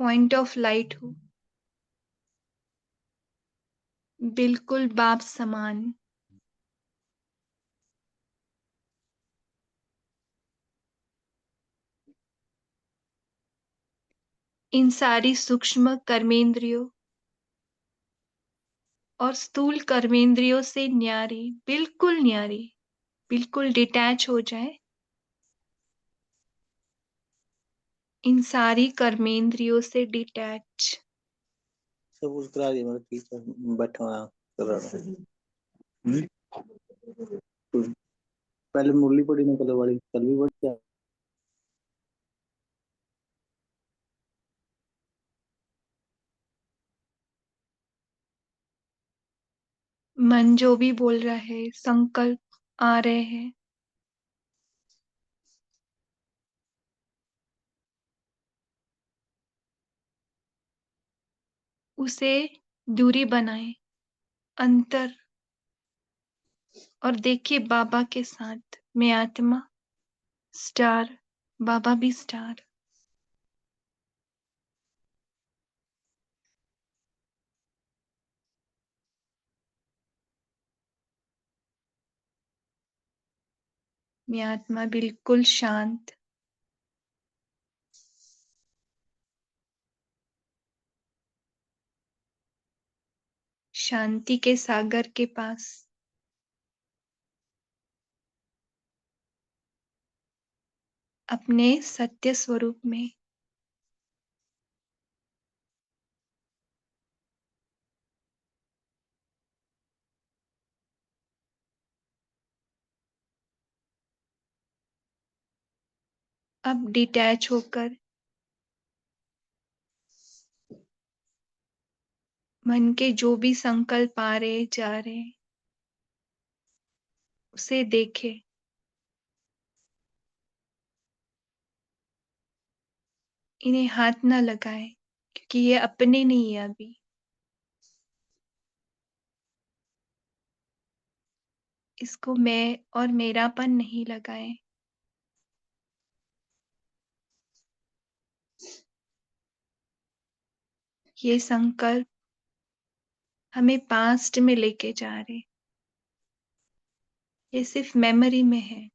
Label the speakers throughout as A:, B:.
A: Point of light हूँ, बिल्कुल बाप समान। इन सारी सूक्ष्म कर्मेंद्रियों और स्थूल कर्मेंद्रियों से न्यारी, बिल्कुल न्यारी, बिल्कुल डिटैच हो जाए। इन सारी कर्मेंद्रियों से डिटैच।
B: सब कुछ करा दिया, मेरा टीचर बैठा हुआ कर रहा है। पहले मुरली पड़ी ना, कल वाली कल भी बढ़ गया।
A: मन जो भी बोल रहा है, संकल्प आ रहे हैं, उसे दूरी बनाए, अंतर। और देखिए बाबा के साथ मैं आत्मा स्टार, बाबा भी स्टार। मैं आत्मा बिल्कुल शांत, शांति के सागर के पास। अपने सत्य स्वरूप में। अब डिटैच होकर मन के जो भी संकल्प आ रहे जा रहे, उसे देखे। इन्हें हाथ ना लगाए, क्योंकि ये अपने नहीं है अभी। इसको मैं और मेरापन नहीं लगाए। ये संकल्प हमें पास्ट में लेके जा रहे, ये सिर्फ मेमोरी में है।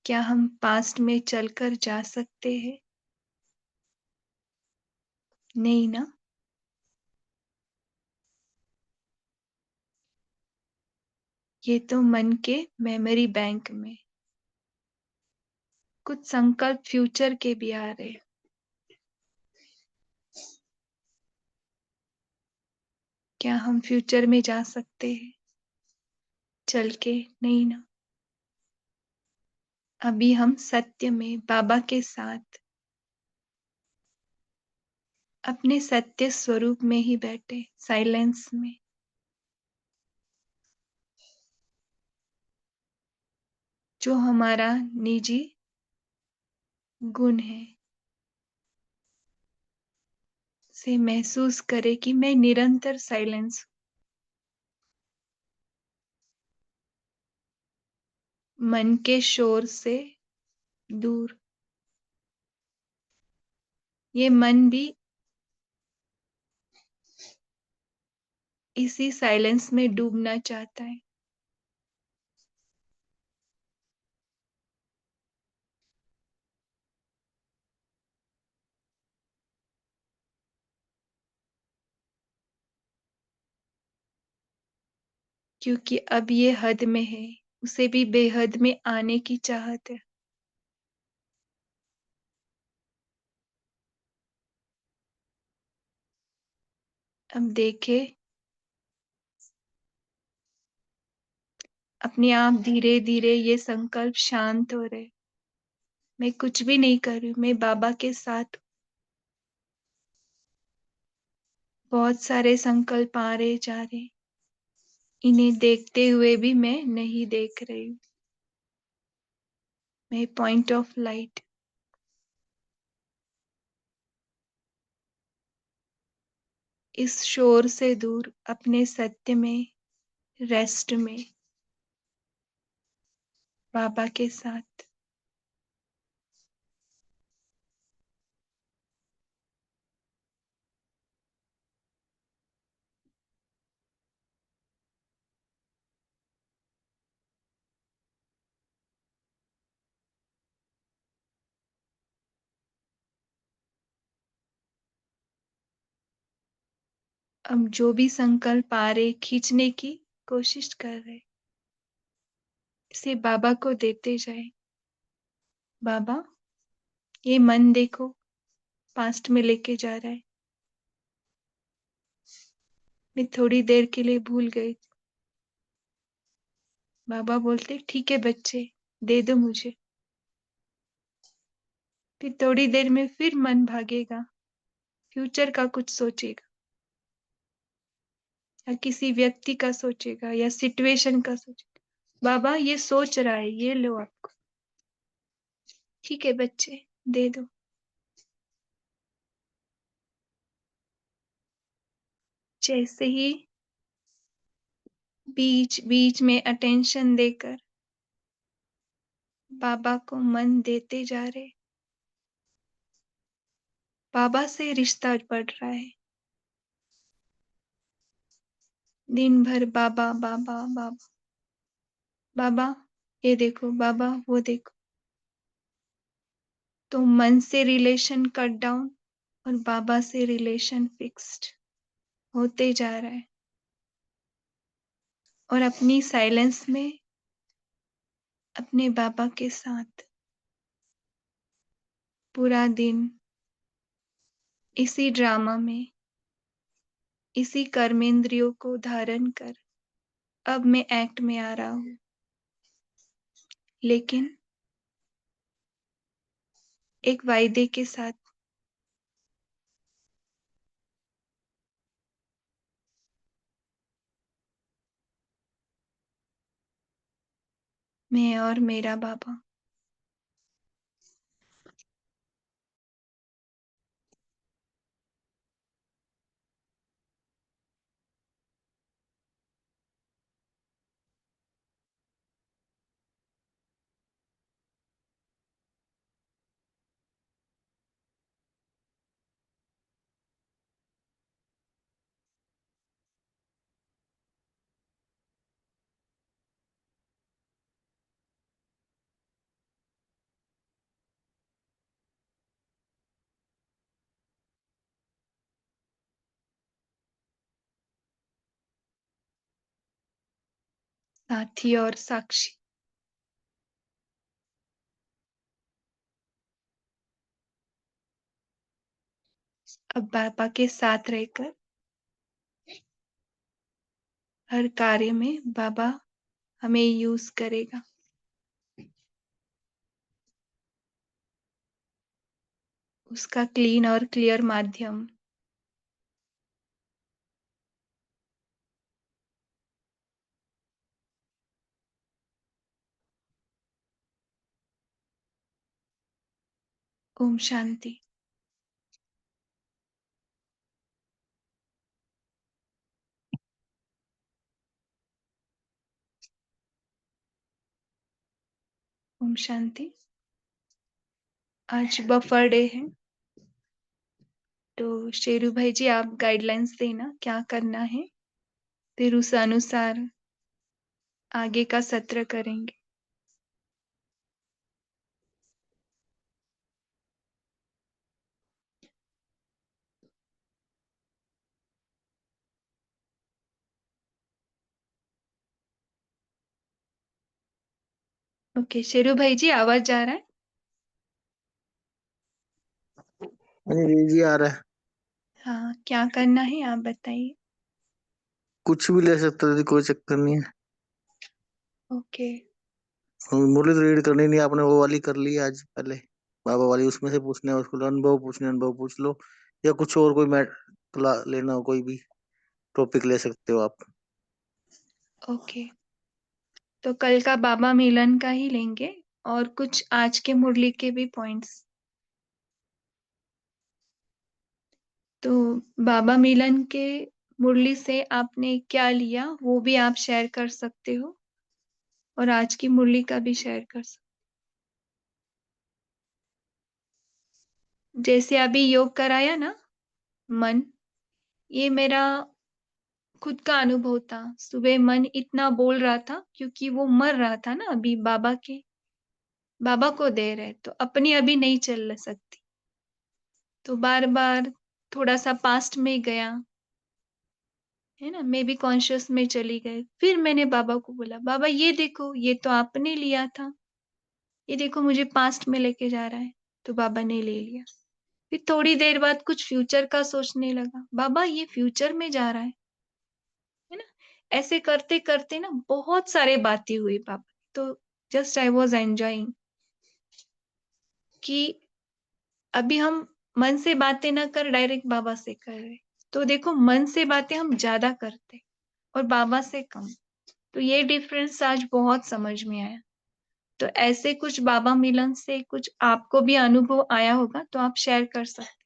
A: क्या हम पास्ट में चलकर जा सकते हैं? नहीं ना। ये तो मन के मेमोरी बैंक में कुछ संकल्प फ्यूचर के भी आ रहे। क्या हम फ्यूचर में जा सकते हैं चल के? नहीं ना। अभी हम सत्य में बाबा के साथ अपने सत्य स्वरूप में ही बैठे, साइलेंस में। जो हमारा निजी गुण है, से महसूस करे कि मैं निरंतर साइलेंस, मन के शोर से दूर। ये मन भी इसी साइलेंस में डूबना चाहता है। क्योंकि अब ये हद में है, उसे भी बेहद में आने की चाहत है। अब देखे अपने आप धीरे धीरे ये संकल्प शांत हो रहे। मैं कुछ भी नहीं कर रही हूँ, मैं बाबा के साथ। बहुत सारे संकल्प आ रहे जा रहे, इन्हें देखते हुए भी मैं नहीं देख रही हूँ। मैं पॉइंट ऑफ लाइट, इस शोर से दूर, अपने सत्य में, रेस्ट में। बाबा के साथ। अब जो भी संकल्प आ रहे खींचने की कोशिश कर रहे, इसे बाबा को देते जाए। बाबा, ये मन देखो पास्ट में लेके जा रहा है, मैं थोड़ी देर के लिए भूल गई। बाबा बोलते ठीक है बच्चे, दे दो मुझे। फिर थोड़ी देर में फिर मन भागेगा, फ्यूचर का कुछ सोचेगा, या किसी व्यक्ति का सोचेगा, या सिचुएशन का सोचेगा। बाबा ये सोच रहा है, ये लो आपको, ठीक है बच्चे, दे दो। जैसे ही बीच बीच में अटेंशन देकर बाबा को मन देते जा रहे, बाबा से रिश्ता बढ़ रहा है। दिन भर बाबा बाबा बाबा, बाबा ये देखो, बाबा वो देखो। तो मन से रिलेशन कट डाउन और बाबा से रिलेशन फिक्स्ड होते जा रहा है। और अपनी साइलेंस में अपने बाबा के साथ पूरा दिन इसी ड्रामा में, इसी कर्मेंद्रियों को धारण कर अब मैं एक्ट में आ रहा हूं, लेकिन एक वायदे के साथ। मैं और मेरा बाबा। साथी और साक्षी। अब बाबा के साथ रहकर हर कार्य में बाबा हमें यूज करेगा। उसका क्लीन और क्लियर माध्यम। ओम शांति। ओम शांति। आज बफर डे है, तो शेरू भाई जी आप गाइडलाइंस देना क्या करना है, फिर उस अनुसार आगे का सत्र करेंगे। ओके शेरू भाई जी, आवाज जा रहा है?
B: हाँ जी आ रहा है।
A: हाँ, क्या करना है आप बताइए।
B: कुछ भी ले सकते थे, कोई चक्कर नहीं है।
A: ओके।
B: मुरली तो रीड करनी नहीं, आपने वो वाली कर ली आज पहले, बाबा वाली। उसमें से पूछने है उसको, अनुभव पूछने, अनुभव पूछ लो, या कुछ और कोई मैट लेना हो, कोई भी टॉपिक ले सकते हो आप।
A: ओके, तो कल का बाबा मिलन का ही लेंगे और कुछ आज के मुरली के भी पॉइंट्स। तो बाबा मिलन के मुरली से आपने क्या लिया वो भी आप शेयर कर सकते हो। और आज की मुरली का भी शेयर कर सकते। जैसे अभी योग कराया ना, मन, ये मेरा खुद का अनुभव था। सुबह मन इतना बोल रहा था क्योंकि वो मर रहा था ना, अभी बाबा को दे रहे, तो अपनी अभी नहीं चल सकती, तो बार बार थोड़ा सा पास्ट में गया, है ना, मैं भी कॉन्शियस में चली गई। फिर मैंने बाबा को बोला, बाबा ये देखो, ये तो आपने लिया था, ये देखो मुझे पास्ट में लेके जा रहा है। तो बाबा ने ले लिया। फिर थोड़ी देर बाद कुछ फ्यूचर का सोचने लगा, बाबा ये फ्यूचर में जा रहा है ना। ऐसे करते करते ना बहुत सारे बातें हुई बाबा, तो जस्ट आई वॉज एंजॉइंग कि अभी हम मन से बातें ना कर डायरेक्ट बाबा से कर रहे। तो देखो, मन से बातें हम ज्यादा करते और बाबा से कम, तो ये डिफरेंस आज बहुत समझ में आया। तो ऐसे कुछ बाबा मिलन से कुछ आपको भी अनुभव आया होगा तो आप शेयर कर सकते।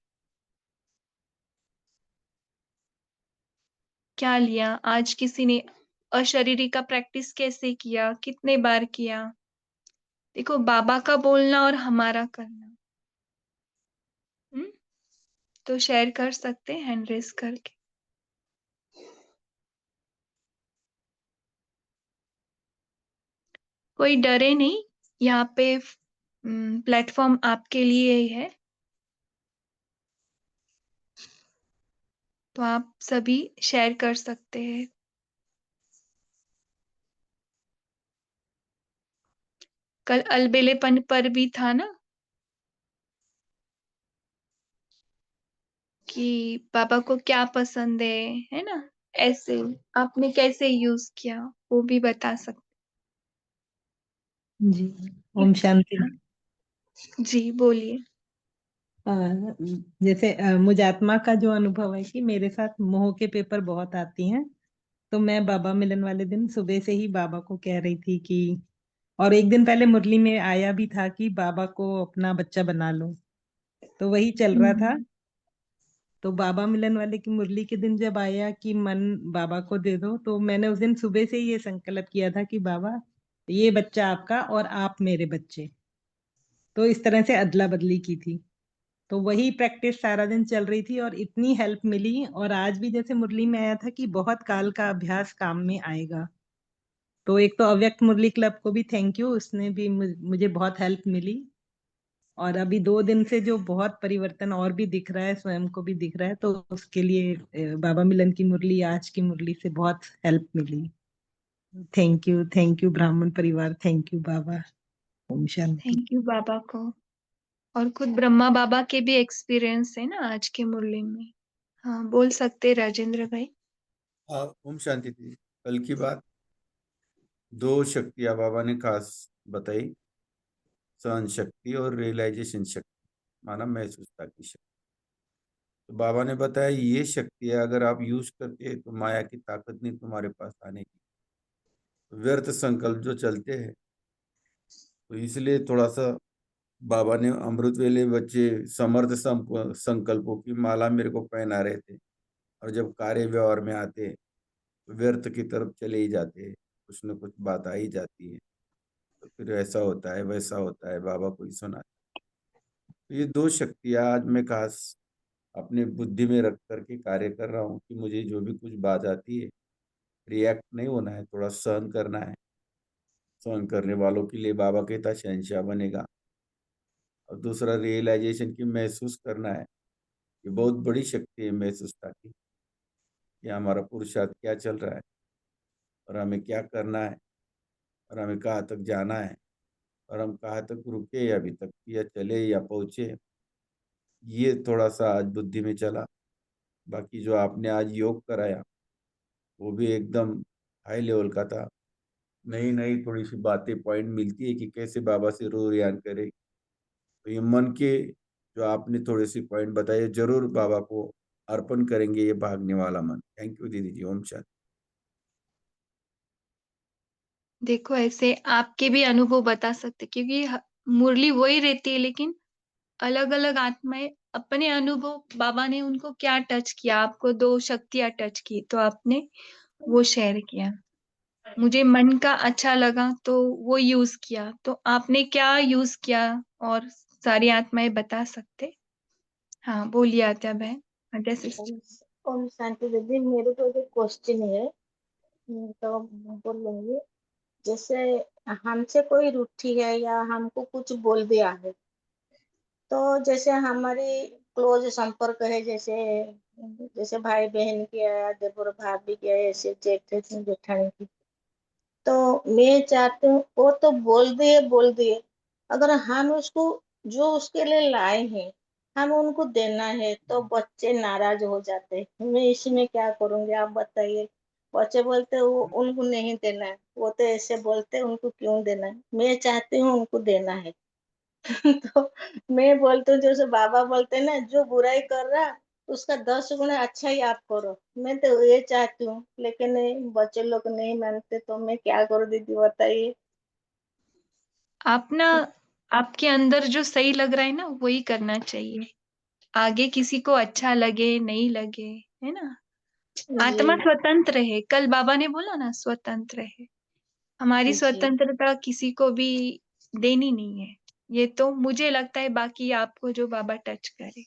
A: क्या लिया आज किसी ने, अशरीरी का प्रैक्टिस कैसे किया, कितने बार किया। देखो, बाबा का बोलना और हमारा करना। हम्म। तो शेयर कर सकते हैं हैंड रेस करके। कोई डरे नहीं, यहाँ पे प्लेटफॉर्म आपके लिए ही है, तो आप सभी शेयर कर सकते हैं। कल अलबेलेपन पर भी था ना, कि पापा को क्या पसंद है ना, ऐसे आपने कैसे यूज किया वो भी बता सकते।
C: जी, ओम शांति।
A: जी बोलिए।
C: अ, जैसे मुझ आत्मा का जो अनुभव है कि मेरे साथ मोह के पेपर बहुत आती हैं। तो मैं बाबा मिलन वाले दिन सुबह से ही बाबा को कह रही थी कि, और एक दिन पहले मुरली में आया भी था कि बाबा को अपना बच्चा बना लो, तो वही चल रहा था।
A: हम्म।
C: तो बाबा मिलन वाले की मुरली के दिन जब आया कि मन बाबा को दे दो, तो मैंने उस दिन सुबह से ही ये संकल्प किया था कि बाबा, ये बच्चा आपका और आप मेरे बच्चे। तो इस तरह से अदला बदली की थी। तो वही प्रैक्टिस सारा दिन चल रही थी और इतनी हेल्प मिली। और आज भी जैसे मुरली में आया था कि बहुत काल का अभ्यास काम में आएगा। तो एक तो अव्यक्त मुरली क्लब को भी थैंक यू, उसने भी मुझे बहुत हेल्प मिली। और अभी 2 दिन से जो बहुत परिवर्तन और भी दिख रहा है, स्वयं को भी दिख रहा है, तो उसके लिए बाबा मिलन की मुरली, आज की मुरली से बहुत हेल्प मिली। थैंक यू ब्राह्मण परिवार, थैंक यू बाबा। ओम शांति।
A: थैंक यू बाबा को। और खुद ब्रह्मा बाबा के भी एक्सपीरियंस है ना आज के मुरली में। हाँ, बोल सकते राजेंद्र भाई।
D: हाँ, ओम शांति थी। कल की बात, दो शक्तियाँ बाबा ने खास बताई, सहन शक्ति और रियलाइजेशन शक्ति, माना महसूसता की शक्ति। तो बाबा ने बताया ये शक्तियाँ अगर आप यूज करते हैं तो माया की ताकत नहीं तुम्हारे पास आने की, व्यर्थ संकल्प जो चलते हैं। तो इसलिए थोड़ा सा बाबा ने अमृत वेले बच्चे समर्थ संकल्पों की माला मेरे को पहना रहे थे, और जब कार्य व्यवहार में आते तो व्यर्थ की तरफ चले ही जाते हैं, कुछ न कुछ बात आ ही जाती है। तो फिर ऐसा होता है वैसा होता है, बाबा को ही सुना। तो ये दो शक्तियाँ आज मैं खास अपने बुद्धि में रख करके कार्य कर रहा हूँ कि मुझे जो भी कुछ बात आती है, रिएक्ट नहीं होना है, थोड़ा सहन करना है। सहन करने वालों के लिए बाबा कहता शहंशाह बनेगा। और दूसरा रियलाइजेशन की महसूस करना है। ये बहुत बड़ी शक्ति है महसूसता की, कि हमारा पुरुषार्थ क्या चल रहा है और हमें क्या करना है और हमें कहाँ तक जाना है और हम कहाँ तक रुके या अभी तक, या चले या पहुँचे। ये थोड़ा सा आज बुद्धि में चला। बाकी जो आपने आज योग कराया वो भी एकदम हाई लेवल का था। नई नई थोड़ी सी बातें पॉइंट मिलती है कि कैसे बाबा से रो रियान करे। तो ये मन के जो आपने थोड़े से पॉइंट बताए, जरूर बाबा को अर्पण करेंगे ये भागने वाला मन। थैंक यू दीदी जी। ओम शांति।
A: देखो, ऐसे आपके भी अनुभव बता सकते, क्योंकि मुरली वही रहती है लेकिन अलग अलग आत्माएं अपने अनुभव, बाबा ने उनको क्या टच किया, आपको दो शक्तियां टच की तो आपने वो शेयर किया। मुझे मन का अच्छा लगा तो वो यूज किया, तो आपने क्या यूज किया? और सारी आत्माएं बता सकते? हाँ बोलिए आत्या बहन, आत्या सिस्टर।
E: ओम ओम शांति दीदी, मेरे को एक क्वेश्चन है। तो बोल लूंगी। जैसे हमसे कोई रूठी है या हमको कुछ बोल दिया है, तो जैसे हमारी क्लोज संपर्क है, जैसे जैसे भाई बहन की है, देवर भाभी की है, ऐसे जेठ जेठानी की, तो मैं चाहती हूँ वो तो बोल दिए, अगर हम उसको जो उसके लिए लाए हैं हम उनको देना है तो बच्चे नाराज हो जाते हैं। मैं इसमें क्या करूंगी आप बताइए। बच्चे बोलते वो उनको नहीं देना है, वो तो ऐसे बोलते उनको क्यों देना है, मैं चाहती हूँ उनको देना है। तो मैं बोलती हूँ जैसे बाबा बोलते हैं ना, जो बुराई कर रहा उसका 10 गुना अच्छा ही आप करो। मैं तो ये चाहती हूँ, लेकिन बच्चे लोग नहीं मानते, तो मैं क्या करूँ दीदी बताइए।
A: आप ना, आपके अंदर जो सही लग रहा है ना वही करना चाहिए। आगे किसी को अच्छा लगे नहीं लगे, है ना,
E: जी
A: आत्मा स्वतंत्र है। कल बाबा ने बोला ना स्वतंत्र है। हमारी
E: जी
A: स्वतंत्रता किसी को भी देनी नहीं है। ये तो मुझे लगता है, बाकी आपको जो बाबा टच करे।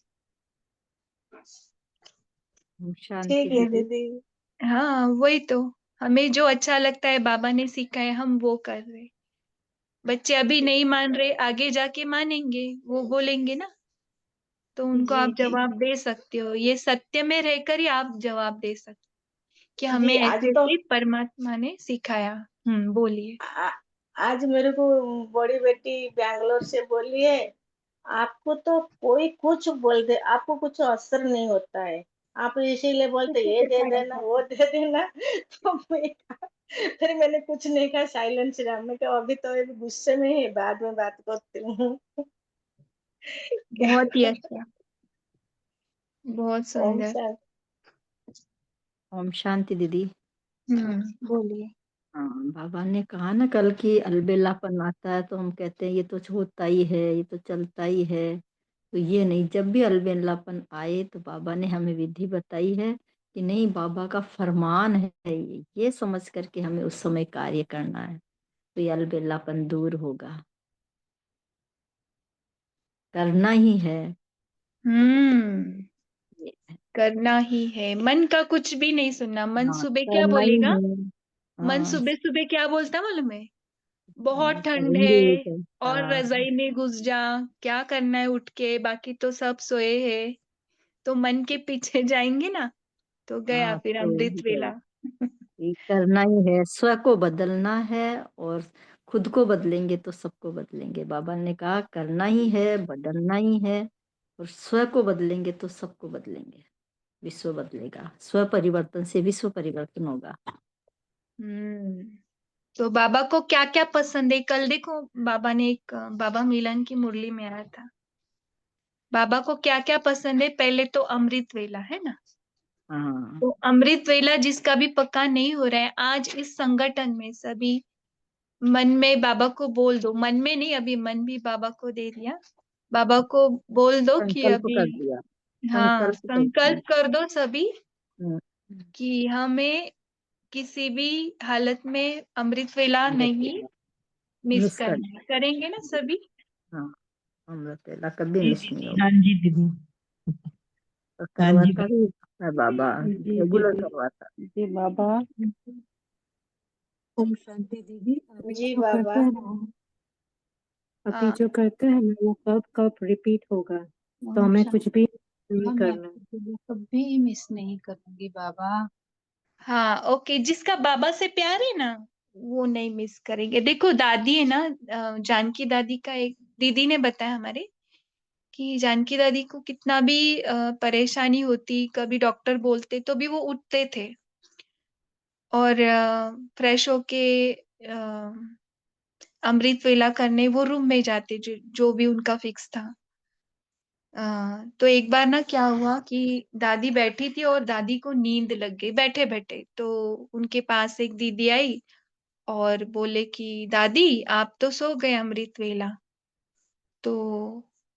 C: शांति
E: ठीक है
C: दीदी।
E: दीदी।
A: हाँ वही तो, हमें जो अच्छा लगता है बाबा ने सिखाया हम वो कर रहे। बच्चे अभी नहीं मान रहे, आगे जाके मानेंगे, वो बोलेंगे ना, तो उनको
E: जी
A: आप
E: जी
A: जवाब दे सकते हो। ये सत्य में रहकर ही आप जवाब दे सकते हो कि हमें
E: जी। आज
A: ऐसे
E: तो
A: ऐसे परमात्मा ने सिखाया। बोलिए।
E: आ, आज मेरे को बड़ी बेटी बैंगलोर से बोली है, आपको तो कोई कुछ बोल दे आपको कुछ असर नहीं होता है, आप इसीलिए बोलते ये दे देना वो दे देना। तो फिर मैंने कुछ नहीं कहा, साइलेंस रहा। मैं कहा अभी तो अभी गुस्से में है, बाद में बात करती हूँ। क्या
A: बहुत ही
E: करूं?
A: अच्छा, बहुत
E: ओम
A: सुंदर।
E: शांति।
C: ओम शांति दीदी।
A: बोलिए।
C: हाँ, बाबा ने कहा ना कल की अलबेलापन आता है तो हम कहते हैं ये तो होता ही है, ये तो चलता ही है। तो ये नहीं, जब भी अलबेलापन आए तो बाबा ने हमें विधि बताई है कि नहीं, बाबा का फरमान है ये समझ करके हमें उस समय कार्य करना है, तो ये अलबेलापन दूर होगा, करना ही है।
A: हम्म
C: ये है।
A: करना ही है, मन का कुछ भी नहीं सुनना। मन
C: हाँ,
A: सुबह क्या
C: करना ही
A: बोलेगा?
C: है।
A: मन
C: हाँ,
A: सुबह सुबह क्या बोलता है मालूम है? बहुत
C: हाँ,
A: ठंड है,
C: करेंगे तो।
A: और
C: हाँ,
A: रजाई में घुस जा, क्या करना है उठ के, बाकी तो सब सोए हैं। तो मन के पीछे जाएंगे ना, तो गया
C: हाँ,
A: फिर
C: तो
A: अमृत वेला।
C: ये करना ही है, स्व को बदलना है। और खुद को बदलेंगे तो सबको बदलेंगे। बाबा ने कहा करना ही है, बदलना ही है। और स्व को बदलेंगे तो सबको बदलेंगे, विश्व बदलेगा। स्व परिवर्तन से विश्व परिवर्तन होगा।
A: हम्म तो बाबा को क्या क्या पसंद है? कल देखो, बाबा ने एक बाबा मिलन की मुरली में आया था। बाबा को क्या क्या पसंद है? पहले तो अमृत वेला है ना।
C: हाँ,
A: तो अमृत वेला जिसका भी पक्का नहीं हो रहा है, आज इस संगठन में सभी मन में बाबा को बोल दो। मन में नहीं, अभी मन भी बाबा को दे दिया। बाबा को बोल दो कि
C: संकल्प
A: अभी,
C: कर दिया।
A: हाँ
C: संकल्प करते हैं।
A: संकल्प कर दो सभी
C: हम्म,
A: कि हमें किसी भी हालत में अमृत वेला
C: अमृत
A: नहीं
C: वेला
A: मिस
C: मिस कर।
A: करना है। करेंगे ना सभी?
C: हाँ, अमृत वेला कभी
F: जी
C: मिस
F: जी
C: नहीं
F: जी,
C: होगा।
F: हाँ जी दीदी।
C: तो
F: हाँ जी
C: करवाता भी है बाबा,
F: जी
C: रेगुलर
F: दीदी।
C: करवाता।
F: जी बाबा। ओम शांति दीदी, अभी
E: जी
F: जो
E: बाबा।
F: करते हैं ना, अभी
A: हाँ।
F: जो करते हैं ना वो कब कब रिपीट होगा, तो
G: ओम
F: हमें कुछ भी
G: शांति।
F: नहीं
G: मैं
F: करना।
G: आपको वो कभी मिस नहीं करूंगी बाबा।
A: हाँ ओके, जिसका बाबा से प्यार है ना वो नहीं मिस करेंगे। देखो दादी है ना, जानकी दादी का एक दीदी ने बताया हमारे, कि जानकी दादी को कितना भी परेशानी होती, कभी डॉक्टर बोलते तो भी वो उठते थे और फ्रेश होके अमृत वेला करने वो रूम में जाते, जो भी उनका फिक्स था। तो एक बार ना क्या हुआ कि दादी बैठी थी और दादी को नींद लग गई बैठे बैठे। तो उनके पास एक दीदी आई और बोले कि दादी आप तो सो गए अमृत वेला। तो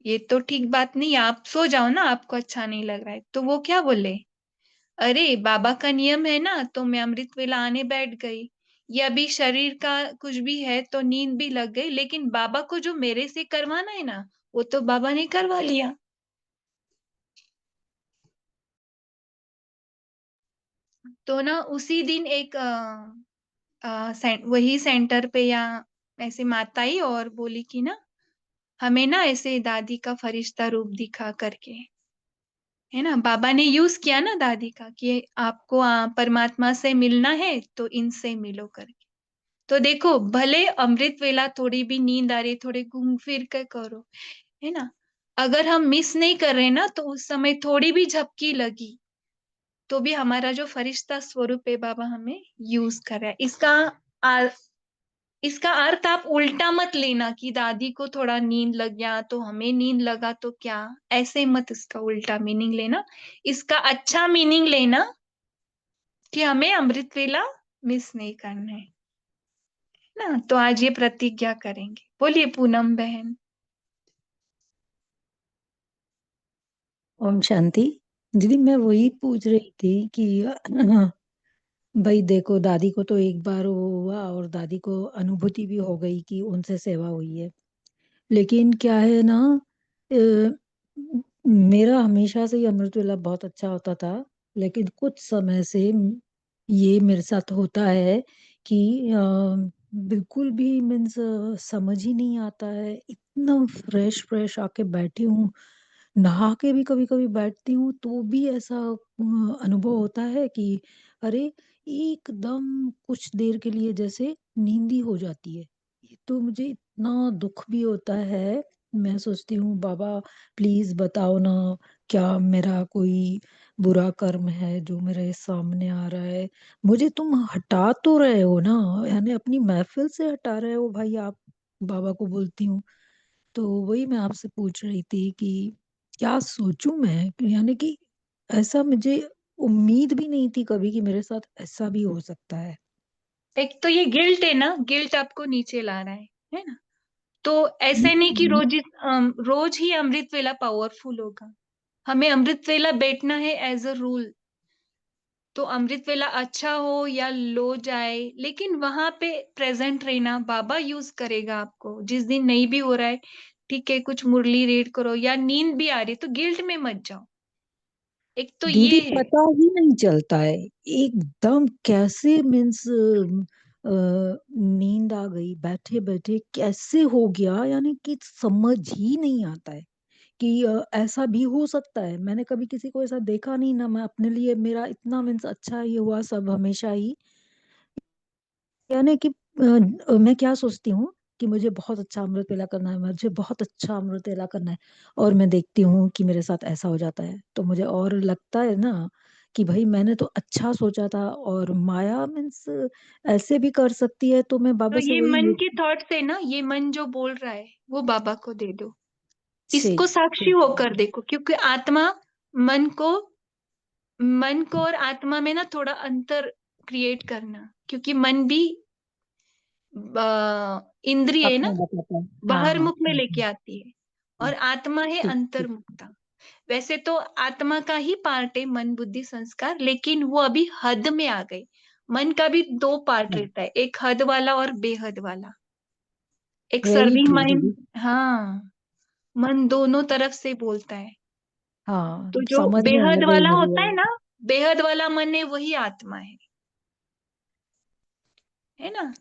A: ये तो ठीक बात नहीं, आप सो जाओ ना, आपको अच्छा नहीं लग रहा है। तो वो क्या बोले, अरे बाबा का नियम है ना, तो मैं अमृत वेला आने बैठ गई। ये अभी शरीर का कुछ भी है तो नींद भी लग गई, लेकिन बाबा को जो मेरे से करवाना है ना, वो तो बाबा ने करवा लिया। तो ना उसी दिन एक वही सेंटर पे या ऐसे माता आई और बोली कि ना हमें ना ऐसे दादी का फरिश्ता रूप दिखा करके, है ना, बाबा ने यूज किया ना दादी का कि आपको परमात्मा से मिलना है तो इनसे मिलो करके। तो देखो, भले अमृत वेला थोड़ी भी नींद आ रही, थोड़े घूम फिर कर करो, है ना, अगर हम मिस नहीं कर रहे ना, तो उस समय थोड़ी भी झपकी लगी तो भी हमारा जो फरिश्ता स्वरूप है बाबा हमें यूज कर रहा है। इसका अर्थ आप उल्टा मत लेना कि दादी को थोड़ा नींद लग गया तो हमें नींद लगा तो क्या, ऐसे मत इसका उल्टा मीनिंग लेना। इसका अच्छा मीनिंग लेना कि हमें अमृत वेला मिस नहीं करना है ना। तो आज ये प्रतिज्ञा करेंगे। बोलिए पूनम बहन।
F: ओम शांति। दीदी मैं वही पूछ रही थी कि भाई देखो, दादी को तो एक बार वो हुआ और दादी को अनुभूति भी हो गई कि उनसे सेवा हुई है। लेकिन क्या है ना, मेरा हमेशा से ही अमृत वेला बहुत अच्छा होता था। लेकिन कुछ समय से ये मेरे साथ होता है कि बिल्कुल भी मीन्स समझ ही नहीं आता है। इतना फ्रेश फ्रेश आके बैठी हूँ, नहा के भी कभी कभी बैठती हूँ तो भी ऐसा अनुभव होता है कि अरे, एकदम कुछ देर के लिए जैसे नींद ही हो जाती है। ये तो मुझे इतना दुख भी होता है। मैं सोचती हूँ बाबा प्लीज बताओ ना, क्या मेरा कोई बुरा कर्म है जो मेरे सामने आ रहा है। मुझे तुम हटा तो रहे हो ना, यानी अपनी महफिल से हटा रहे हो भाई आप, बाबा को बोलती हूँ। तो वही मैं आपसे पूछ रही थी कि क्या सोचूं मैं, यानी कि ऐसा मुझे उम्मीद भी नहीं थी कभी कि मेरे साथ ऐसा भी हो सकता है।
A: एक तो ये गिल्ट है ना, गिल्ट आपको नीचे ला रहा है ना। तो ऐसे नहीं कि
F: हम्म।
A: रोज ही अमृत वेला पावरफुल होगा। हमें अमृत वेला बैठना है एज अ रूल। तो अमृत वेला अच्छा हो या लो जाए, लेकिन वहां पे प्रेजेंट रहना, बाबा यूज करेगा आपको। जिस दिन नहीं भी हो रहा है, ठीक है, कुछ मुरली रीड करो या नींद भी आ रही है तो गिल्ट में मत जाओ। एक तो
F: दीदी
A: ये है।
F: पता ही नहीं चलता है, एकदम कैसे मीन्स नींद आ गई बैठे बैठे, कैसे हो गया, यानी कि समझ ही नहीं आता है कि ऐसा भी हो सकता है। मैंने कभी किसी को ऐसा देखा नहीं ना, मैं अपने लिए मेरा इतना मीन्स अच्छा ही हुआ सब हमेशा ही। यानी कि मैं क्या सोचती हूँ कि मुझे बहुत अच्छा अमृत वेला करना है, मुझे बहुत अच्छा अमृत वेला करना है, और मैं देखती हूँ कि मेरे साथ ऐसा हो जाता है तो मुझे और लगता है ना कि भाई मैंने तो अच्छा सोचा था, और माया मीन्स ऐसे भी कर सकती है। तो मैं
A: तो
F: बाबा से
A: ये
F: वही
A: मन के थॉट से ना, ये मन जो बोल रहा है वो बाबा को दे दो। इसको
F: ठीक
A: साक्षी
F: ठीक।
A: होकर देखो, क्योंकि आत्मा मन को मन को और आत्मा में ना थोड़ा अंतर क्रिएट करना, क्योंकि मन भी इंद्रिय है ना,
F: अपना बताता है। हाँ हाँ।
A: बहिर्मुख में लेके आती है, और आत्मा है
F: ठीक ठीक।
A: अंतर्मुखता। वैसे तो आत्मा का ही पार्ट है मन बुद्धि संस्कार, लेकिन वो अभी हद में आ गई। मन का भी दो पार्ट
F: हाँ,
A: रहता है, एक हद वाला और बेहद वाला। एक
F: वेरी
A: सर्विंग
F: ट्रू
A: माइंड।
F: दीदी।
A: हाँ, मन दोनों तरफ से बोलता है।
F: हाँ,
A: तो जो
F: समझ में आ
A: बेहद
F: गई
A: वाला
F: मुझे
A: होता है
F: अब।
A: ना, बेहद वाला मन है, वही आत्मा है ना।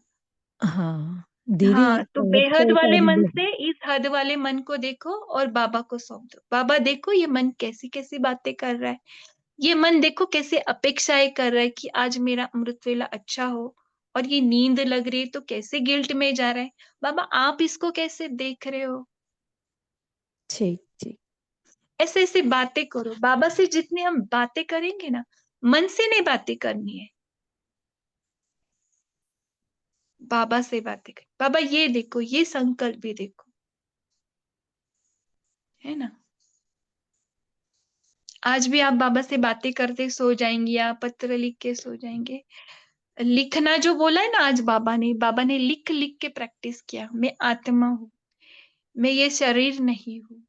F: हाँ दीदी,
A: हाँ, तो
F: आपका
A: बेहद
F: एक
A: वाले मन
F: अनुभव।
A: से इस हद वाले मन को देखो और बाबा को सौंप दो। बाबा देखो ये मन कैसी कैसी बातें कर रहा है, ये मन देखो कैसे अपेक्षाएं कर रहा है कि आज मेरा अमृत वेला अच्छा हो, और ये नींद लग रही है तो कैसे गिल्ट में जा रहा है। बाबा आप इसको कैसे देख रहे हो।
F: ठीक ठीक।
A: ऐसे ऐसे बातें करो। बाबा से जितनी हम बातें करेंगे ना, मन से नहीं बातें करनी है, बाबा से बातें कर। बाबा ये देखो, ये संकल्प भी देखो, है ना। आज भी आप बाबा से बातें करते सो जाएंगे या पत्र लिख के सो जाएंगे। लिखना जो बोला है ना आज बाबा ने लिख लिख के प्रैक्टिस किया, मैं आत्मा हूँ, मैं ये शरीर नहीं हूँ।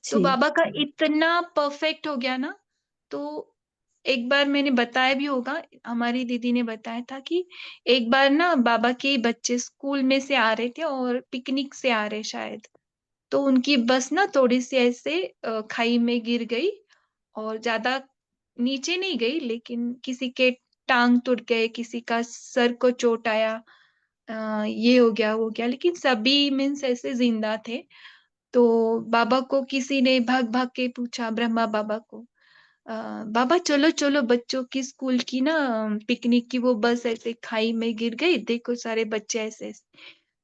A: तो
F: ठीक
A: बाबा का
F: ठीक।
A: इतना परफेक्ट हो गया ना। तो एक बार मैंने बताया भी होगा, हमारी दीदी ने बताया था कि एक बार ना बाबा के बच्चे स्कूल में से आ रहे थे और पिकनिक से आ रहे शायद, तो उनकी बस ना थोड़ी सी ऐसे खाई में गिर गई, और ज्यादा नीचे नहीं गई, लेकिन किसी के टांग टूट गए, किसी का सर को चोट आया, ये हो गया वो गया, लेकिन सभी मीन्स ऐसे जिंदा थे। तो बाबा को किसी ने भाग भाग के पूछा, ब्रह्मा बाबा को, बाबा चलो चलो, बच्चों की स्कूल की ना पिकनिक की वो बस ऐसे खाई में गिर गई, देखो सारे बच्चे ऐसे ऐसे।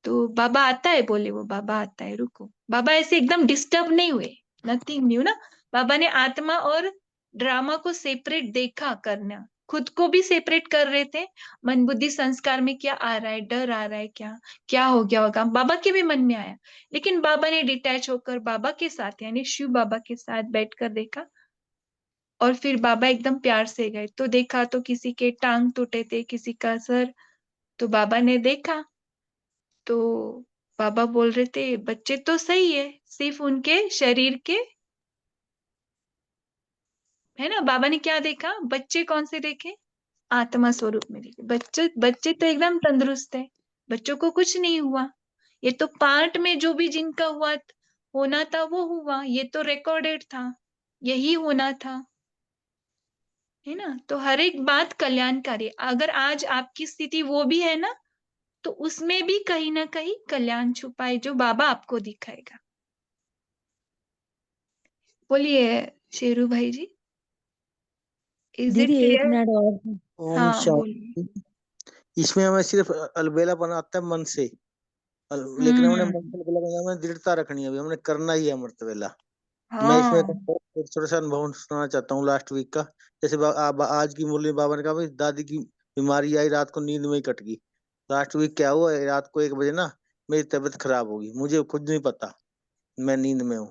A: तो बाबा आता है, बोले वो बाबा आता है, रुको। बाबा ऐसे एकदम डिस्टर्ब नहीं हुए, नथिंग न्यू ना। बाबा ने आत्मा और ड्रामा को सेपरेट देखा करना, खुद को भी सेपरेट कर रहे थे। मन बुद्धि संस्कार में क्या आ रहा है, डर आ रहा है क्या, क्या हो गया होगा, बाबा के भी मन में आया। लेकिन बाबा ने डिटैच होकर बाबा के साथ यानी शिव बाबा के साथ बैठकर देखा, और फिर बाबा एकदम प्यार से गए, तो देखा तो किसी के टांग टूटे थे, किसी का सर। तो बाबा ने देखा, तो बाबा बोल रहे थे बच्चे तो सही है, सिर्फ उनके शरीर के, है ना। बाबा ने क्या देखा, बच्चे कौन से देखे, आत्मा स्वरूप में देखे। बच्चे बच्चे तो एकदम तंदुरुस्त है, बच्चों को कुछ नहीं हुआ। ये तो पार्ट में जो भी जिनका होना था वो हुआ, ये तो रिकॉर्डेड था, यही होना था, है ना। तो हर एक बात कल्याणकारी, अगर आज आपकी स्थिति वो भी है ना, तो उसमें भी कहीं ना कहीं कल्याण छुपा है, जो बाबा आपको दिखाएगा। बोलिए शेरू भाई जी, इज इट
F: दीदी एक
A: क्लियर?
F: मिनट और।
B: ओम
A: हाँ बोलिए।
B: शांति। इसमें हमें सिर्फ अलबेलापन आता है मन से, लेकिन हमने
A: हम्म।
B: मन से अलबेला बनाया, हमें दृढ़ता रखनी है, अभी हमने करना ही है अमृतवेला। मैं इसमें एक
A: हाँ।
B: छोटा सा अनुभव सुनाना चाहता हूँ लास्ट वीक का। जैसे आज की मुरली बाबा ने कहा भाई दादी की बीमारी आई, रात को नींद में ही कट गई। लास्ट वीक क्या हुआ, रात को 1 बजे ना मेरी तबीयत खराब होगी, मुझे खुद नहीं पता, मैं नींद में हूँ।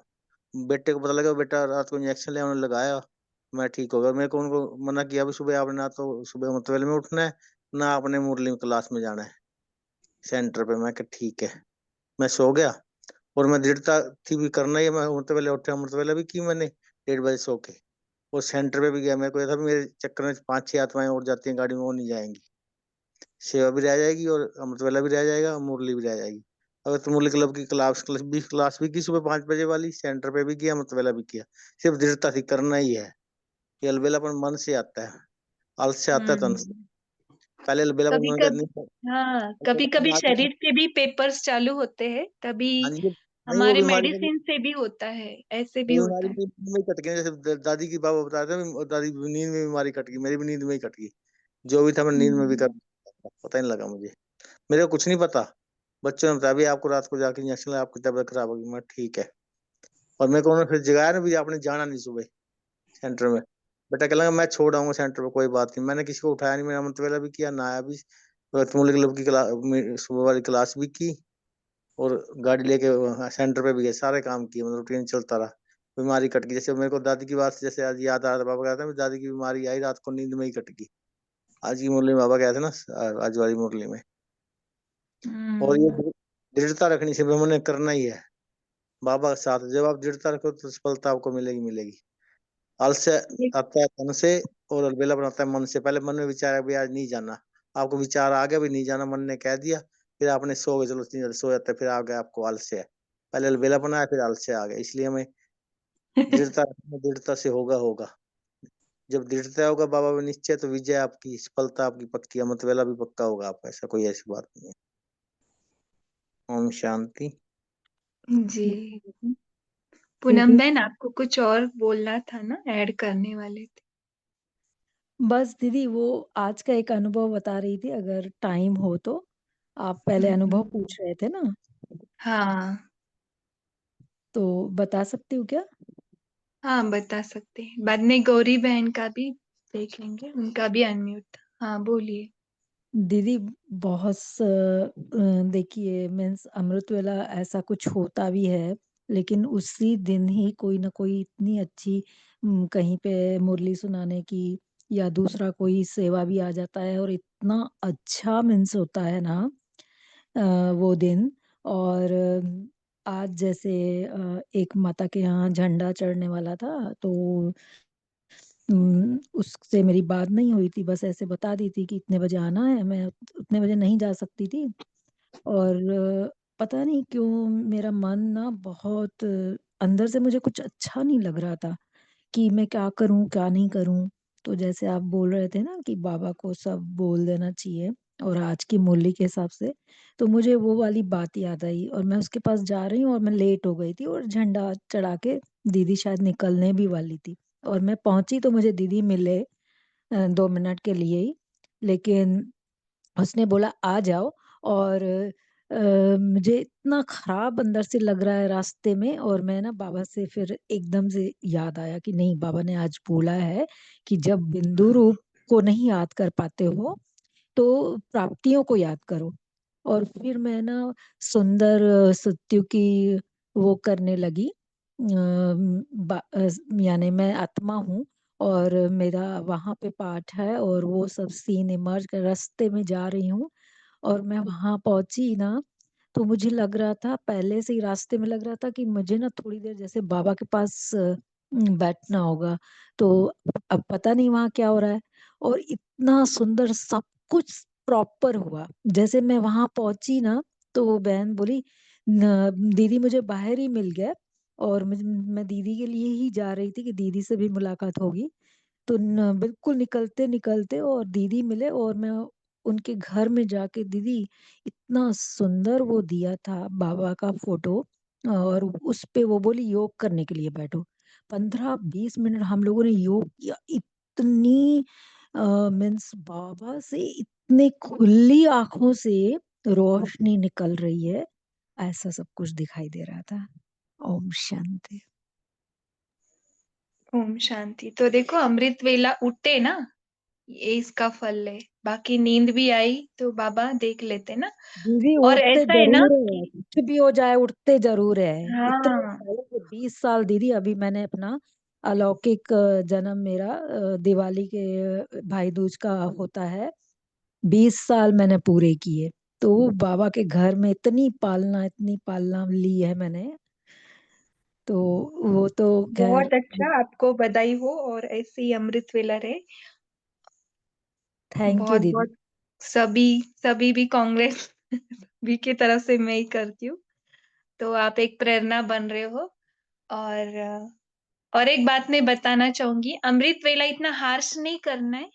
B: बेटे को पता लगा, बेटा रात को इंजेक्शन ले उन्होंने लगाया, मैं ठीक हो गया। मेरे को उनको मना किया, अभी सुबह आपने ना तो सुबह मतलब में उठना है, ना आपने मुरली में क्लास में जाना है सेंटर पे। मैं कहा ठीक है, मैं सो गया। और मैं दृढ़ता थी भी करना ही है, मैं उठते पहले उठा, अमृत वेला भी की मैंने 1:30 बजे सो के। और सेंटर पे भी गया, मेरे को ये था भी मेरे चक्कर में 5-6 आत्माएं और जाती हैं गाड़ी में, वो नहीं जाएंगी, सेवा भी रह जाएगी और अमृत वेला भी रह जाएगा और मुरली भी रह जाएगी। अगर तो मुरली क्लब की क्लास भी की सुबह 5 बजे वाली, सेंटर पे भी किया, अमृत वेला भी किया। सिर्फ दृढ़ता थी, करना ही है। ये अलबेलापन मन से आता है, आलस से आता है, तन से।
A: हम्म।
B: पहले अलबेलापन
A: कभी
B: मन
A: कभी,
B: करनी।
A: हाँ कभी कभी शरीर से भी पेपर्स चालू होते हैं, तभी
B: हाँ जी, नहीं वो
A: हमारे
B: बीमारी में,
A: मेडिसिन से भी होता है, ऐसे भी
B: वो
A: होता
B: बीमारी
A: है।
B: में नींद में ही कट गई। जैसे दादी की बाबा बता रहे थे, दादी की नींद में बीमारी कट गई, मेरी भी नींद में ही कट गई। जो भी था मैं नींद में भी कर,
A: हम्म।
B: पता ही नहीं लगा मुझे, मेरे को कुछ नहीं पता। बच्चों ने बताया भी आपको रात को जाके इंजेक्शन लगा, आपकी तबीयत खराब होगी। मैं ठीक है। और मेरे को उन्होंने फिर जगाया ना भी, आपने जाना नहीं सुबह सेंटर में। बेटा कह लगा मैं छोड़ आऊंगा सेंटर पे, कोई बात नहीं। मैंने किसी को उठाया नहीं, मैंने अमृत वेला भी किया, नहाया भी, तुमले क्लब की क्लास सुबह वाली क्लास भी की, और गाड़ी लेके सेंटर पे भी गए, सारे काम किए, मतलब रूटीन चलता रहा। बीमारी कट गई। जैसे मेरे को दादी की बात से जैसे आज याद आ रहा था, बाबा कहते हैं दादी की बीमारी आई, रात को नींद में ही कट गई। आज की मुरली में बाबा कहते हैं ना, आज वाली मुरली में। और ये
A: हम्म।
B: दृढ़ता रखनी से हमने करना ही है बाबा के साथ। जब आप दृढ़ता रखो तो सफलता आपको मिलेगी मिलेगी। आलस्य आता है तन से, और अलबेला बनाता है मन से। पहले मन में विचार है भी आज नहीं जाना, आपको विचार आ गया भी नहीं जाना, मन ने कह दिया, फिर आपने सो गए, चलो 3 सो जाते, फिर आ गया आपको आलस्य है। पहले अलबेला बनाया, फिर आलस्य आ गया। इसलिए हमें दृढ़ता रखना, दृढ़ता से होगा होगा। जब दृढ़ता होगा बाबा में निश्चय, तो विजय आपकी, सफलता आपकी पक्की है, मतवेला भी पक्का होगा आपका, ऐसा कोई ऐसी बात नहीं है। ओम शांति।
A: जी। पूनम
F: दीदी
A: बहन, आपको कुछ और बोलना था ना, ऐड करने वाले थे।
F: बस दीदी वो आज का एक अनुभव बता रही थी, अगर टाइम हो तो। आप पहले अनुभव
A: हम्म।
F: पूछ रहे थे ना,
A: हाँ।
F: तो बता सकती हूँ क्या?
A: हाँ बता सकते हैं, बाद में गौरी बहन का भी देख लेंगे, उनका भी अनम्यूट था। हाँ बोलिए।
F: दीदी बहुत देखिए मीन्स अमृत वेला ऐसा कुछ होता भी है, लेकिन उसी दिन ही कोई ना कोई इतनी अच्छी कहीं पे मुरली सुनाने की या दूसरा कोई सेवा भी आ जाता है, और इतना अच्छा मीन्स होता है ना वो दिन। और आज जैसे एक माता के यहाँ झंडा चढ़ने वाला था, तो उससे मेरी बात नहीं हुई थी, बस ऐसे बता दी थी कि इतने बजे आना है, मैं उतने बजे नहीं जा सकती थी। और पता नहीं क्यों मेरा मन ना बहुत अंदर से मुझे कुछ अच्छा नहीं लग रहा था कि मैं क्या करूं क्या नहीं करूं। तो जैसे आप बोल रहे थे ना कि बाबा को सब बोल देना चाहिए और आज की मूल्य के हिसाब से, तो मुझे वो वाली बात याद आई और मैं उसके पास जा रही हूँ और मैं लेट हो गई थी और झंडा चढ़ा के दीदी शायद निकलने भी वाली थी। और मैं पहुंची तो मुझे दीदी मिले 2 मिनट के लिए ही, लेकिन उसने बोला आ जाओ। और मुझे इतना खराब अंदर से लग रहा है रास्ते में, और मैं ना बाबा से फिर एकदम से याद आया कि नहीं, बाबा ने आज बोला है कि जब बिंदु रूप को नहीं याद कर पाते हो तो प्राप्तियों को याद करो। और फिर मैं ना सुंदर सत्यु की वो करने लगी। यानी मैं आत्मा हूँ और मेरा वहां पे पाठ है और वो सब सीन इमर्ज कर रास्ते में जा रही हूँ। और मैं वहां पहुंची ना, तो मुझे लग रहा था, पहले से ही रास्ते में लग रहा था कि मुझे ना थोड़ी देर जैसे बाबा के पास बैठना होगा। तो अब पता नहीं वहां क्या हो रहा है। और इतना सुंदर सब कुछ प्रॉपर हुआ। जैसे मैं वहां पहुंची ना, तो वो बहन बोली दीदी मुझे बाहर ही मिल गया। और मैं दीदी के लिए ही जा रही थी कि दीदी से भी मुलाकात होगी। तो बिल्कुल निकलते निकलते और दीदी मिले और मैं उनके घर में जाके, दीदी इतना सुंदर वो दिया था बाबा का फोटो, और उस पे वो बोली योग करने के लिए बैठो। 15-20 मिनट हम लोगों ने योग किया। इतनी मीन्स बाबा से इतने खुली आंखों से रोशनी निकल रही है, ऐसा सब कुछ दिखाई दे रहा था। ओम शांति।
A: ओम शांति। तो देखो, अमृत वेला उठे ना, ये इसका फल है। बाकी नींद भी आई तो बाबा देख लेते ना।
F: दीदी
A: और
F: उठते
A: ऐसा है ना
F: जरूर है,
A: कि
F: कुछ भी हो जाए उठते जरूर है। इतने
A: हाँ,
F: सालों से 20 साल दीदी, अभी मैंने अपना अलौकिक जन्म मेरा दिवाली के भाई दूज का होता है, 20 साल मैंने पूरे किए। तो वो बाबा के घर में इतनी पालना ली है मैंने। तो वो तो खैर।
A: बहुत अच्छा, आपको बधाई हो और ऐसे ही अमृत वेला रहे।
F: थैंक यू
A: बहुत
F: दीदी।
A: बहुत सभी सभी भी कांग्रेस भी की तरफ से मैं ही करती हूँ। तो आप एक प्रेरणा बन रहे हो। और एक बात मैं बताना चाहूंगी, अमृत वेला इतना हार्श नहीं करना है।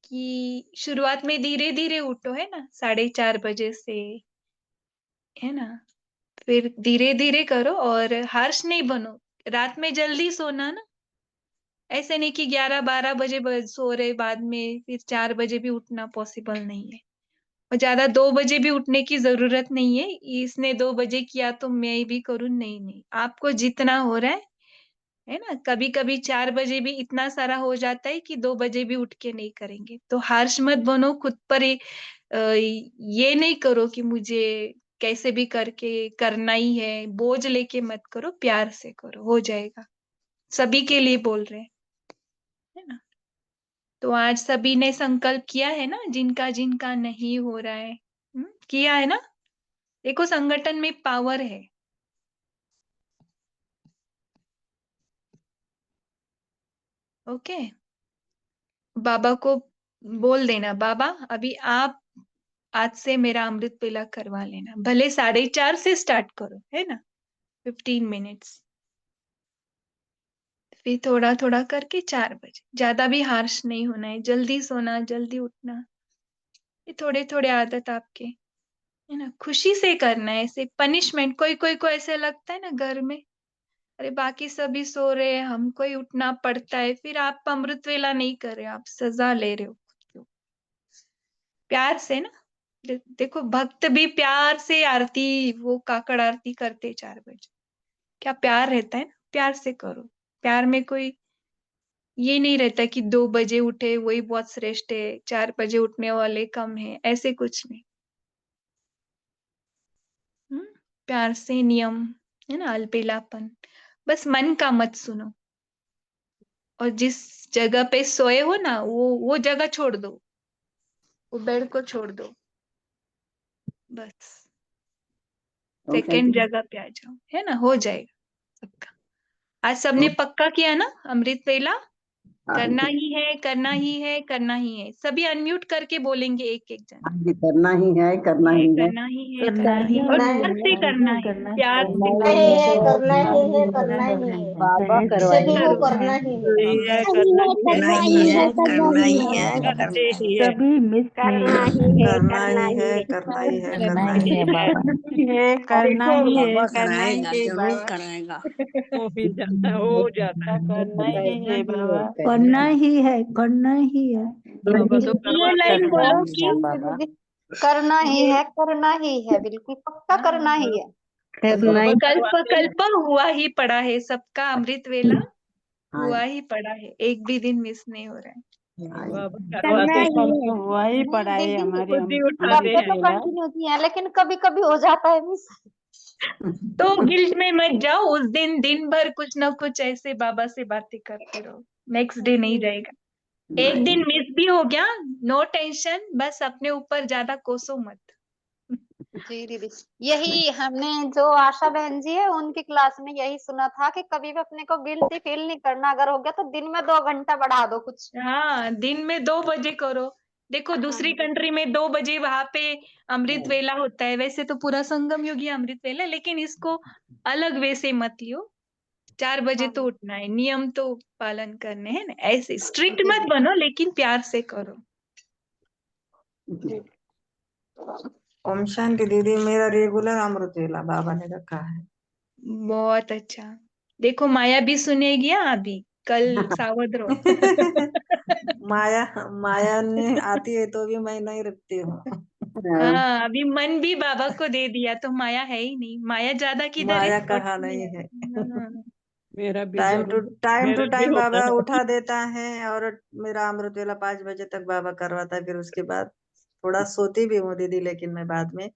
A: कि शुरुआत में धीरे धीरे उठो, है ना, 4:30 बजे से, है ना। फिर धीरे धीरे करो और हार्श नहीं बनो। रात में जल्दी सोना ना। ऐसे नहीं कि 11-12 बजे सो रहे, बाद में फिर 4 बजे भी उठना पॉसिबल नहीं है। और ज्यादा 2 बजे भी उठने की जरूरत नहीं है। इसने 2 बजे किया तो मैं भी करूँ, नहीं नहीं, आपको जितना हो रहा है ना। कभी कभी 4 बजे भी इतना सारा हो जाता है कि 2 बजे भी उठ के नहीं करेंगे। तो हार्श मत बनो खुद पर। ये नहीं करो कि मुझे कैसे भी करके करना ही है, बोझ लेके मत करो, प्यार से करो, हो जाएगा। सभी के लिए बोल रहे हैं, है ना। तो आज सभी ने संकल्प किया है ना, जिनका जिनका नहीं हो रहा है। किया है ना। देखो, संगठन में पावर है। ओके। बाबा को बोल देना, बाबा अभी आप आज से मेरा अमृत वेला करवा लेना, भले 4:30 से स्टार्ट करो, है ना, 15 मिनट्स। फिर थोड़ा थोड़ा करके 4 बजे, ज्यादा भी हार्श नहीं होना है, जल्दी सोना जल्दी उठना। ये थोड़े थोड़े आदत आपके, है ना, खुशी से करना है, ऐसे पनिशमेंट। कोई कोई को ऐसे लगता है ना घर में, अरे बाकी सभी सो रहे हैं, हमको ही उठना पड़ता है, फिर आप अमृत वेला नहीं कर रहे, आप सजा ले रहे हो खुद को। प्यार से ना। देखो, भक्त भी प्यार से आरती, वो काकड़ आरती करते 4 बजे। क्या प्यार रहता है ना, प्यार से करो। प्यार में कोई ये नहीं रहता कि 2 बजे उठे वही बहुत श्रेष्ठ है, 4 बजे उठने वाले कम है, ऐसे कुछ नहीं। हम्म प्यार से नियम, है ना, अलबेलापन। बस मन का मत सुनो। और जिस जगह पे सोए हो ना, वो जगह छोड़ दो, वो बेड को छोड़ दो। बस
C: ओम
A: सेकंड
C: शांति।
A: जगह पे आ जाओ, है ना, हो जाएगा सबका। आज सबने पक्का किया ना अमृत वेला। करना ही है, करना ही है, करना ही है। सभी अनम्यूट करके बोलेंगे एक एक जन।
H: हाँ जी, करना ही है, करना ही है।
A: करना ही है,
F: करना
A: करना ही
F: ही
A: है, और
E: है,
A: प्यार से करना है, प्यार से
E: करना ही है, करना ही है, करना ही है।
G: बाबा
E: किसी भी
G: करवाइए।
E: को करना ही है।
G: करना ही है, करना ही है,
C: करते ही है,
F: कभी मिस
I: करना
F: नहीं
I: ही है,
H: करना
I: करना
H: ही है,
I: ही है।
H: करना ही है,
G: करना
H: करना
G: ही
H: ही
G: है
H: है।
G: बाबा।
C: करना ही है,
I: बाबा
C: करना ही
I: कराएगा,
C: है
I: जरूर
C: बाबा।
I: कराएगा।
C: हो भी जाता, हो जाता, करना ही है बाबा।
F: करना ही है, करना ही है।
C: बाबा तो
E: ये
C: करवाते
E: लाइन
C: रहेंगे।
E: बोलो
G: करना ही है
E: कि
G: बाबा।
J: करना ही
E: ये
J: है, करना ही है, बिल्कुल पक्का करना ही है।
I: करना ही
A: कल्प
C: करवाते ही
A: कल्प हुआ ही पड़ा है, सबका अमृत वेला
H: हाँ
A: हुआ
H: जी,
A: ही पड़ा है, एक भी दिन मिस नहीं हो रहा है।
H: हाँ जी।
C: बाबा
I: करना
C: करवाते
I: ही
C: हैं,
I: है।
C: हुआ ही
J: नहीं
C: पड़ा है
J: दीदी,
C: हमारे
A: खुद ही उठाते
C: अमृत
J: करते तो
A: हैं।
C: वेला।
J: कंटिन्यू किए हैं, लेकिन कभी कभी हो जाता है मिस।
A: तो गिल्ट में मत जाओ, उस दिन दिन भर कुछ ना कुछ ऐसे बाबा से बातें करते रहो, नेक्स्ट डे नहीं जाएगा। एक दिन मिस भी हो गया, नो टेंशन, बस अपने ऊपर ज्यादा कोसो मत।
J: जी दीदी, यही हमने जो आशा बहन जी है उनकी क्लास में यही सुना था कि कभी भी अपने को गिल्टी फील नहीं करना, अगर हो गया तो दिन में 2 घंटा बढ़ा दो कुछ।
A: हाँ, दिन में 2 बजे करो। देखो दूसरी
J: हाँ
A: कंट्री में 2 बजे वहां पे अमृत वेला होता है, वैसे तो पूरा संगम योगी अमृत वेला, लेकिन इसको अलग वे से मत लियो। 4 बजे तो
J: हाँ
A: उठना है, नियम तो पालन करने हैं ना, ऐसे स्ट्रिक्ट
J: जी
A: मत बनो, लेकिन प्यार से करो।
J: जी।
H: ओम शांति दीदी, मेरा रेगुलर अमृत वेला बाबा ने रखा है।
A: बहुत अच्छा। देखो माया भी सुनेगी, हाँ, अभी कल सावध रहो।
H: माया माया ने आती है तो भी मैं नहीं रखती हूँ।
A: हाँ, अभी मन भी बाबा को दे दिया तो माया है ही नहीं, माया ज्यादा किधर है,
H: माया कहा
A: बॉडी में
H: नहीं
A: है।
H: है।
A: हाँ।
C: मेरा भी
H: टाइम टू
C: जरूर, मेरा भी
H: टाइम
C: होता
H: बाबा
C: है।
H: उठा देता है, और मेरा अमृत वेला 5 बजे तक बाबा करवाता है। फिर उसके बाद थोड़ा सोती भी हूँ दीदी, लेकिन मैं बाद में,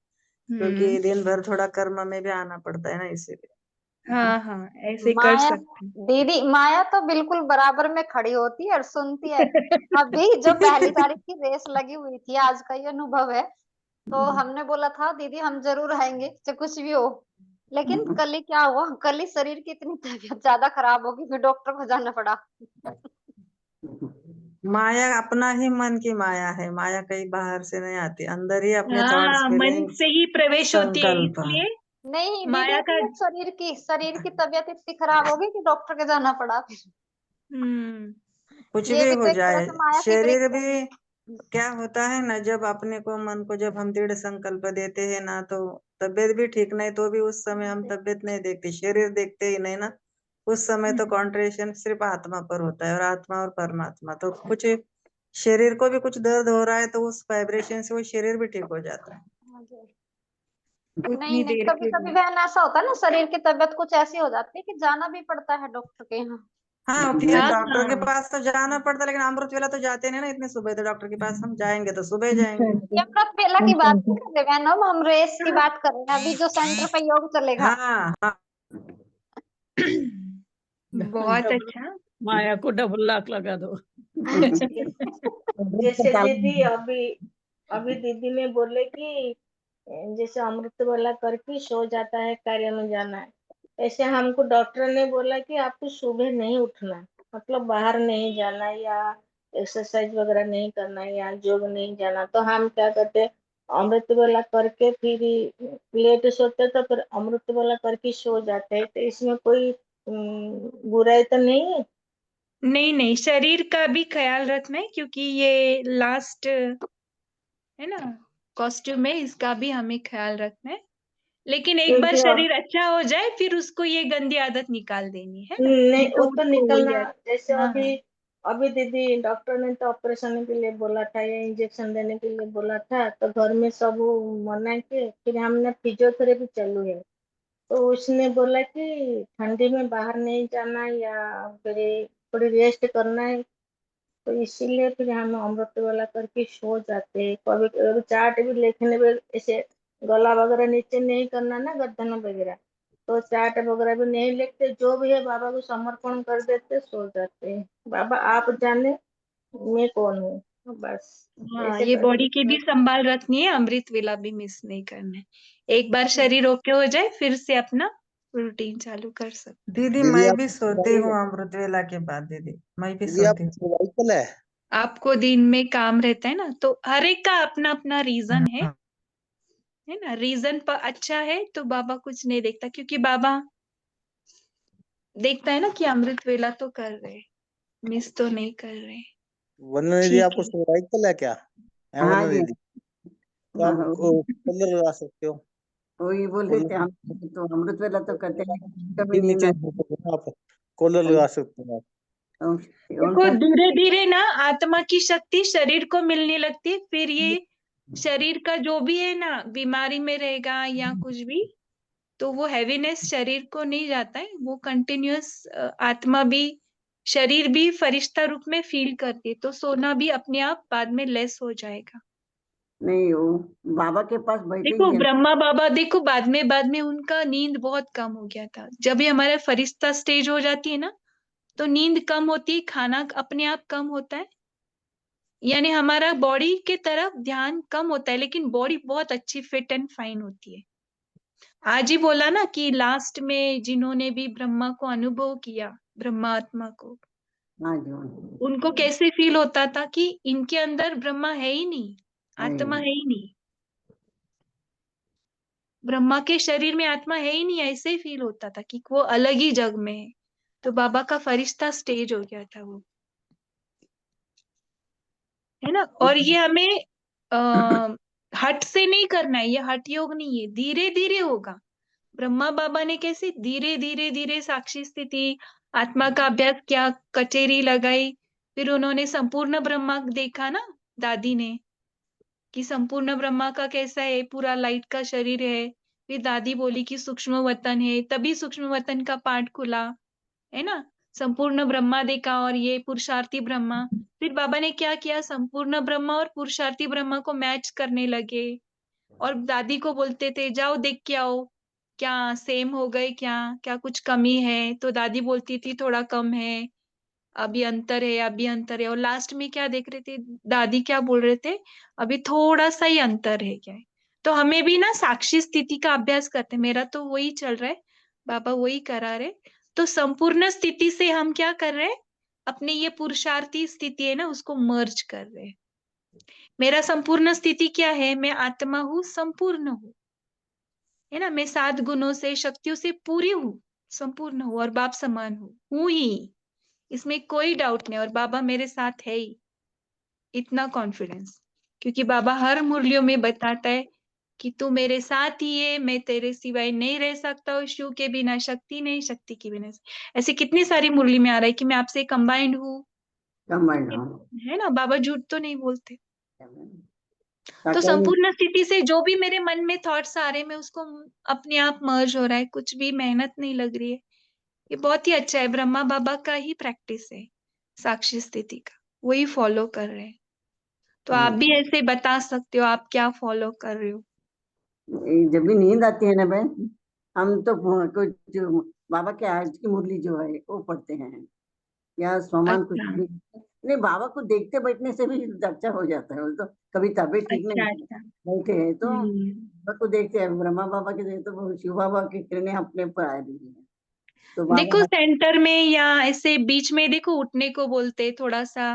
H: क्योंकि दिन भर थोड़ा कर्म में भी आना पड़ता है ना, इसीलिए।
A: हाँ हाँ, ऐसे कर
J: माया,
A: सकते हैं।
J: दीदी माया तो बिल्कुल बराबर में खड़ी होती है और सुनती है। अभी जो पहली तारीख की रेस लगी हुई थी, आज का ये अनुभव है, तो हमने बोला था दीदी हम जरूर आएंगे चाहे कुछ भी हो। लेकिन कल ही क्या हुआ, कल ही शरीर की इतनी तबीयत ज्यादा खराब होगी, फिर डॉक्टर को जाना पड़ा।
H: माया अपना ही मन की माया है, माया कहीं बाहर से नहीं आती, अंदर ही अपने थॉट्स
A: हाँ, मन
H: फीलिंग्स
A: से ही प्रवेश होती है,
H: संकल्प।
A: इसलिए
J: नहीं दीदी,
A: माया का।
J: अपने शरीर की तबीयत इतनी खराब हो गई कि डॉक्टर के जाना पड़ा फिर।
A: हम्म।
H: कुछ
J: ये
H: भी
J: भी
H: हो
J: तो एक तरह
H: जाए,
J: से माया की
H: शरीर
J: परीक्षा है।
H: भी क्या होता है ना, जब अपने को मन को जब हम दृढ़ संकल्प देते हैं ना, तो तबीयत भी ठीक नहीं तो भी उस समय हम तबीयत नहीं देखते, शरीर देखते ही नहीं ना। उस समय तो कंसंट्रेशन सिर्फ आत्मा पर होता है, और आत्मा और परमात्मा, तो कुछ शरीर को भी कुछ दर्द हो रहा है तो उस वाइब्रेशन से वो शरीर भी ठीक हो जाता है।
J: नहीं
A: उतनी
J: नहीं,
A: देर
J: कभी
A: के
J: कभी
A: लिए।
J: बहन ऐसा होता है ना, शरीर की तबीयत कुछ ऐसी हो जाती है कि जाना भी पड़ता है डॉक्टर के यहाँ।
H: हाँ, फिर
A: हाँ
H: डॉक्टर के
A: हाँ,
H: पास तो जाना पड़ता है, लेकिन अमृत वेला तो जाते नहीं ना इतने सुबह, तो डॉक्टर के पास हम जाएंगे तो सुबह जाएंगे।
J: ये अमृत वेला की बात नहीं कर रहे बहन, हम रेस की बात कर रहे हैं, अभी जो सेंटर पे योग चलेगा।
H: हाँ हाँ,
A: बहुत
C: डबल,
A: अच्छा।
C: माया को डबल लाख लगा दो।
E: जैसे दीदी अभी अभी दीदी ने बोले कि जैसे अमृत वाला करके सो जाता है, कार्य में जाना है, ऐसे हमको डॉक्टर ने बोला कि आपको सुबह नहीं उठना, मतलब बाहर नहीं जाना या एक्सरसाइज वगैरह नहीं करना या योग नहीं जाना। तो हम क्या करते हैं, अमृत वाला करके फिर लेट सोते तो फिर अमृत वाला करके सो जाते हैं। तो इसमें कोई बुराई तो नहीं है?
A: नहीं नहीं, शरीर का भी ख्याल रखना है, क्योंकि ये लास्ट है ना कॉस्ट्यूम है, इसका भी हमें ख्याल रखना है। लेकिन एक बार
E: क्योंकि
A: शरीर अच्छा हो जाए, फिर उसको ये गंदी आदत निकाल देनी है ना,
E: नहीं,
A: नहीं
E: वो
A: तो
E: तो
A: उसको
E: निकलना।
A: वही है।
E: जैसे
A: हाँ
E: अभी अभी दीदी डॉक्टर ने तो ऑपरेशन के लिए बोला था या इंजेक्शन देने के लिए बोला था, तो घर में सब मना के फिर हमने फिजियोथेरेपी चालू है। तो उसने बोला कि ठंडी में बाहर नहीं जाना या फिर थोड़ी रेस्ट करना है। तो इसीलिए फिर हम अमृत वाला करके सो जाते हैं। कभी कभी चार्ट भी लिखने में ऐसे गला वगैरह नीचे नहीं करना ना, गर्दन वगैरह, तो चार्ट वगैरह भी नहीं लिखते, जो भी है बाबा को समर्पण कर देते, सो जाते हैं। बाबा आप जाने मैं कौन हूँ, बस
A: हाँ,
E: ऐसे
A: ये
E: करके
A: बॉडी की भी
E: सो।
A: संभाल रखनी है, अमृत वेला भी मिस नहीं करना है। एक बार शरीर ओके हो जाए, फिर से अपना रूटीन चालू कर सकते।
H: दीदी
B: दीदी
H: मैं
B: आप
H: भी सोती हूँ अमृत वेला के बाद, दीदी मैं भी
B: दीदी आप
H: सोती हूँ।
B: सर्वाइकल है?
A: आपको दिन में काम रहता है ना, तो हर एक का अपना अपना रीजन है ना। रीजन पर अच्छा है तो बाबा कुछ नहीं देखता, क्योंकि बाबा देखता है ना कि अमृत वेला तो कर रहे, मिस तो नहीं कर रहे।
B: वंदना दीदी
A: ठीक
B: आपको
A: है।
B: सर्वाइकल है क्या? है
G: हाँ
B: वंदना
G: जी।
B: दीदी? तो आप
G: हाँ,
B: कूलर लगा सकते हो।
G: वही बोल रहे थे
B: कूलर
G: हम, तो अमृत वेला तो करते हैं, कभी
B: नीचे
G: नींद
B: नीचे ऊपर ऊपर आप कूलर लगा सकते हो आप।
A: देखो
G: उनका
A: धीरे धीरे ना आत्मा की शक्ति शरीर को मिलने लगती है, फिर ये शरीर का जो भी है ना बीमारी में रहेगा या कुछ भी, तो वो हैवीनेस शरीर को नहीं जाता है, वो कंटिन्यूअस आत्मा भी शरीर भी फरिश्ता रूप में फील करती है, तो सोना भी अपने आप बाद में लेस हो जाएगा।
G: नहीं, वो बाबा के पास
A: देखो
G: बैठेंगे ना।
A: ब्रह्मा बाबा, देखो बाद में उनका नींद बहुत कम हो गया था। जब भी हमारे फरिश्ता स्टेज हो जाती है ना, तो नींद कम होती है, खाना अपने आप कम होता है, यानी हमारा बॉडी के तरफ ध्यान कम होता है, लेकिन बॉडी बहुत अच्छी फिट एंड फाइन होती है। आज ही बोला ना कि लास्ट में जिन्होंने भी ब्रह्मा को अनुभव किया, ब्रह्मा आत्मा को,
G: हाँ जी, हाँ जी।
A: उनको कैसे फील होता था कि इनके अंदर ब्रह्मा है ही नहीं, आत्मा
G: नहीं,
A: है ही नहीं, ब्रह्मा के शरीर में आत्मा है ही नहीं, ऐसे ही फील होता था कि वो अलग ही जग में है। तो बाबा का फरिश्ता स्टेज हो गया था वो, है ना। और ये हमें आ, हट से नहीं करना है, ये हठ योग नहीं है, धीरे धीरे होगा। ब्रह्मा बाबा ने कैसे धीरे धीरे धीरे साक्षी स्थिति आत्मा का अभ्यास किया, कचेरी लगाई, फिर उन्होंने संपूर्ण ब्रह्मा देखा ना, दादी ने, कि संपूर्ण ब्रह्मा का कैसा है, पूरा लाइट का शरीर है। फिर दादी बोली कि सूक्ष्म वतन है, तभी सूक्ष्म वतन का पाठ खुला, है ना। संपूर्ण ब्रह्मा देखा और ये पुरुषार्थी ब्रह्मा। फिर बाबा ने क्या किया, संपूर्ण ब्रह्मा और पुरुषार्थी ब्रह्मा को मैच करने लगे, और दादी को बोलते थे जाओ देख के आओ, क्या सेम हो गए, क्या क्या कुछ कमी है, तो दादी बोलती थी थोड़ा कम है, अभी अंतर है, अभी अंतर है। और लास्ट में क्या देख रहे थे, दादी क्या बोल रहे थे, अभी थोड़ा सा ही अंतर है, क्या है। तो हमें भी ना साक्षी स्थिति का अभ्यास करते, मेरा तो वही चल रहा है, बाबा वही करा रहे। तो संपूर्ण स्थिति से हम क्या कर रहे हैं, अपने ये पुरुषार्थी स्थिति है ना उसको मर्ज कर रहे हैं। मेरा संपूर्ण स्थिति क्या है, मैं आत्मा हूँ, संपूर्ण हूँ, है ना। मैं 7 गुणों से शक्तियों से पूरी हूँ, संपूर्ण हूँ, और बाप समान हूँ ही, इसमें कोई डाउट नहीं। और बाबा मेरे साथ है ही, इतना कॉन्फिडेंस, क्योंकि बाबा हर मुरलियों में बताता है कि तू मेरे साथ ही है, मैं तेरे सिवाय नहीं रह सकता हूँ, शिव के बिना शक्ति नहीं, शक्ति के बिना। ऐसे कितनी सारी मुरली में आ रहा है कि मैं आपसे कंबाइंड हूँ,
G: कंबाइंड हो।
A: है ना। बाबा झूठ तो नहीं बोलते। तो
G: कहीं
A: संपूर्ण स्थिति से जो भी मेरे मन में थॉट्स आ रहे हैं, मैं उसको अपने आप मर्ज हो रहा है, कुछ भी मेहनत नहीं लग रही है। ये बहुत ही अच्छा है, ब्रह्मा बाबा का ही प्रैक्टिस है साक्षी स्थिति का, वही फॉलो कर रहे हैं। तो आप भी ऐसे बता सकते हो आप क्या फॉलो कर रहे हो।
G: जब भी नींद आती है ना बहन, हम तो कुछ बाबा के आज की मुरली जो है वो पढ़ते हैं, या सोमान कुछ
A: अच्छा
G: भी। नहीं, बाबा को देखते बैठने से भी अच्छा हो जाता है। वो तो कभी तबीयत ठीक नहीं
A: अच्छा
G: है,
A: अच्छा।
G: बैठे हैं तो
A: हम्म।
G: बाबा को देखते हैं, ब्रह्मा बाबा के देखते, तो वो शिव बाबा की किरणें अपने ऊपर आ रही है, तो
A: देखो
G: बाबा
A: सेंटर में या ऐसे बीच में देखो उठने को बोलते, थोड़ा सा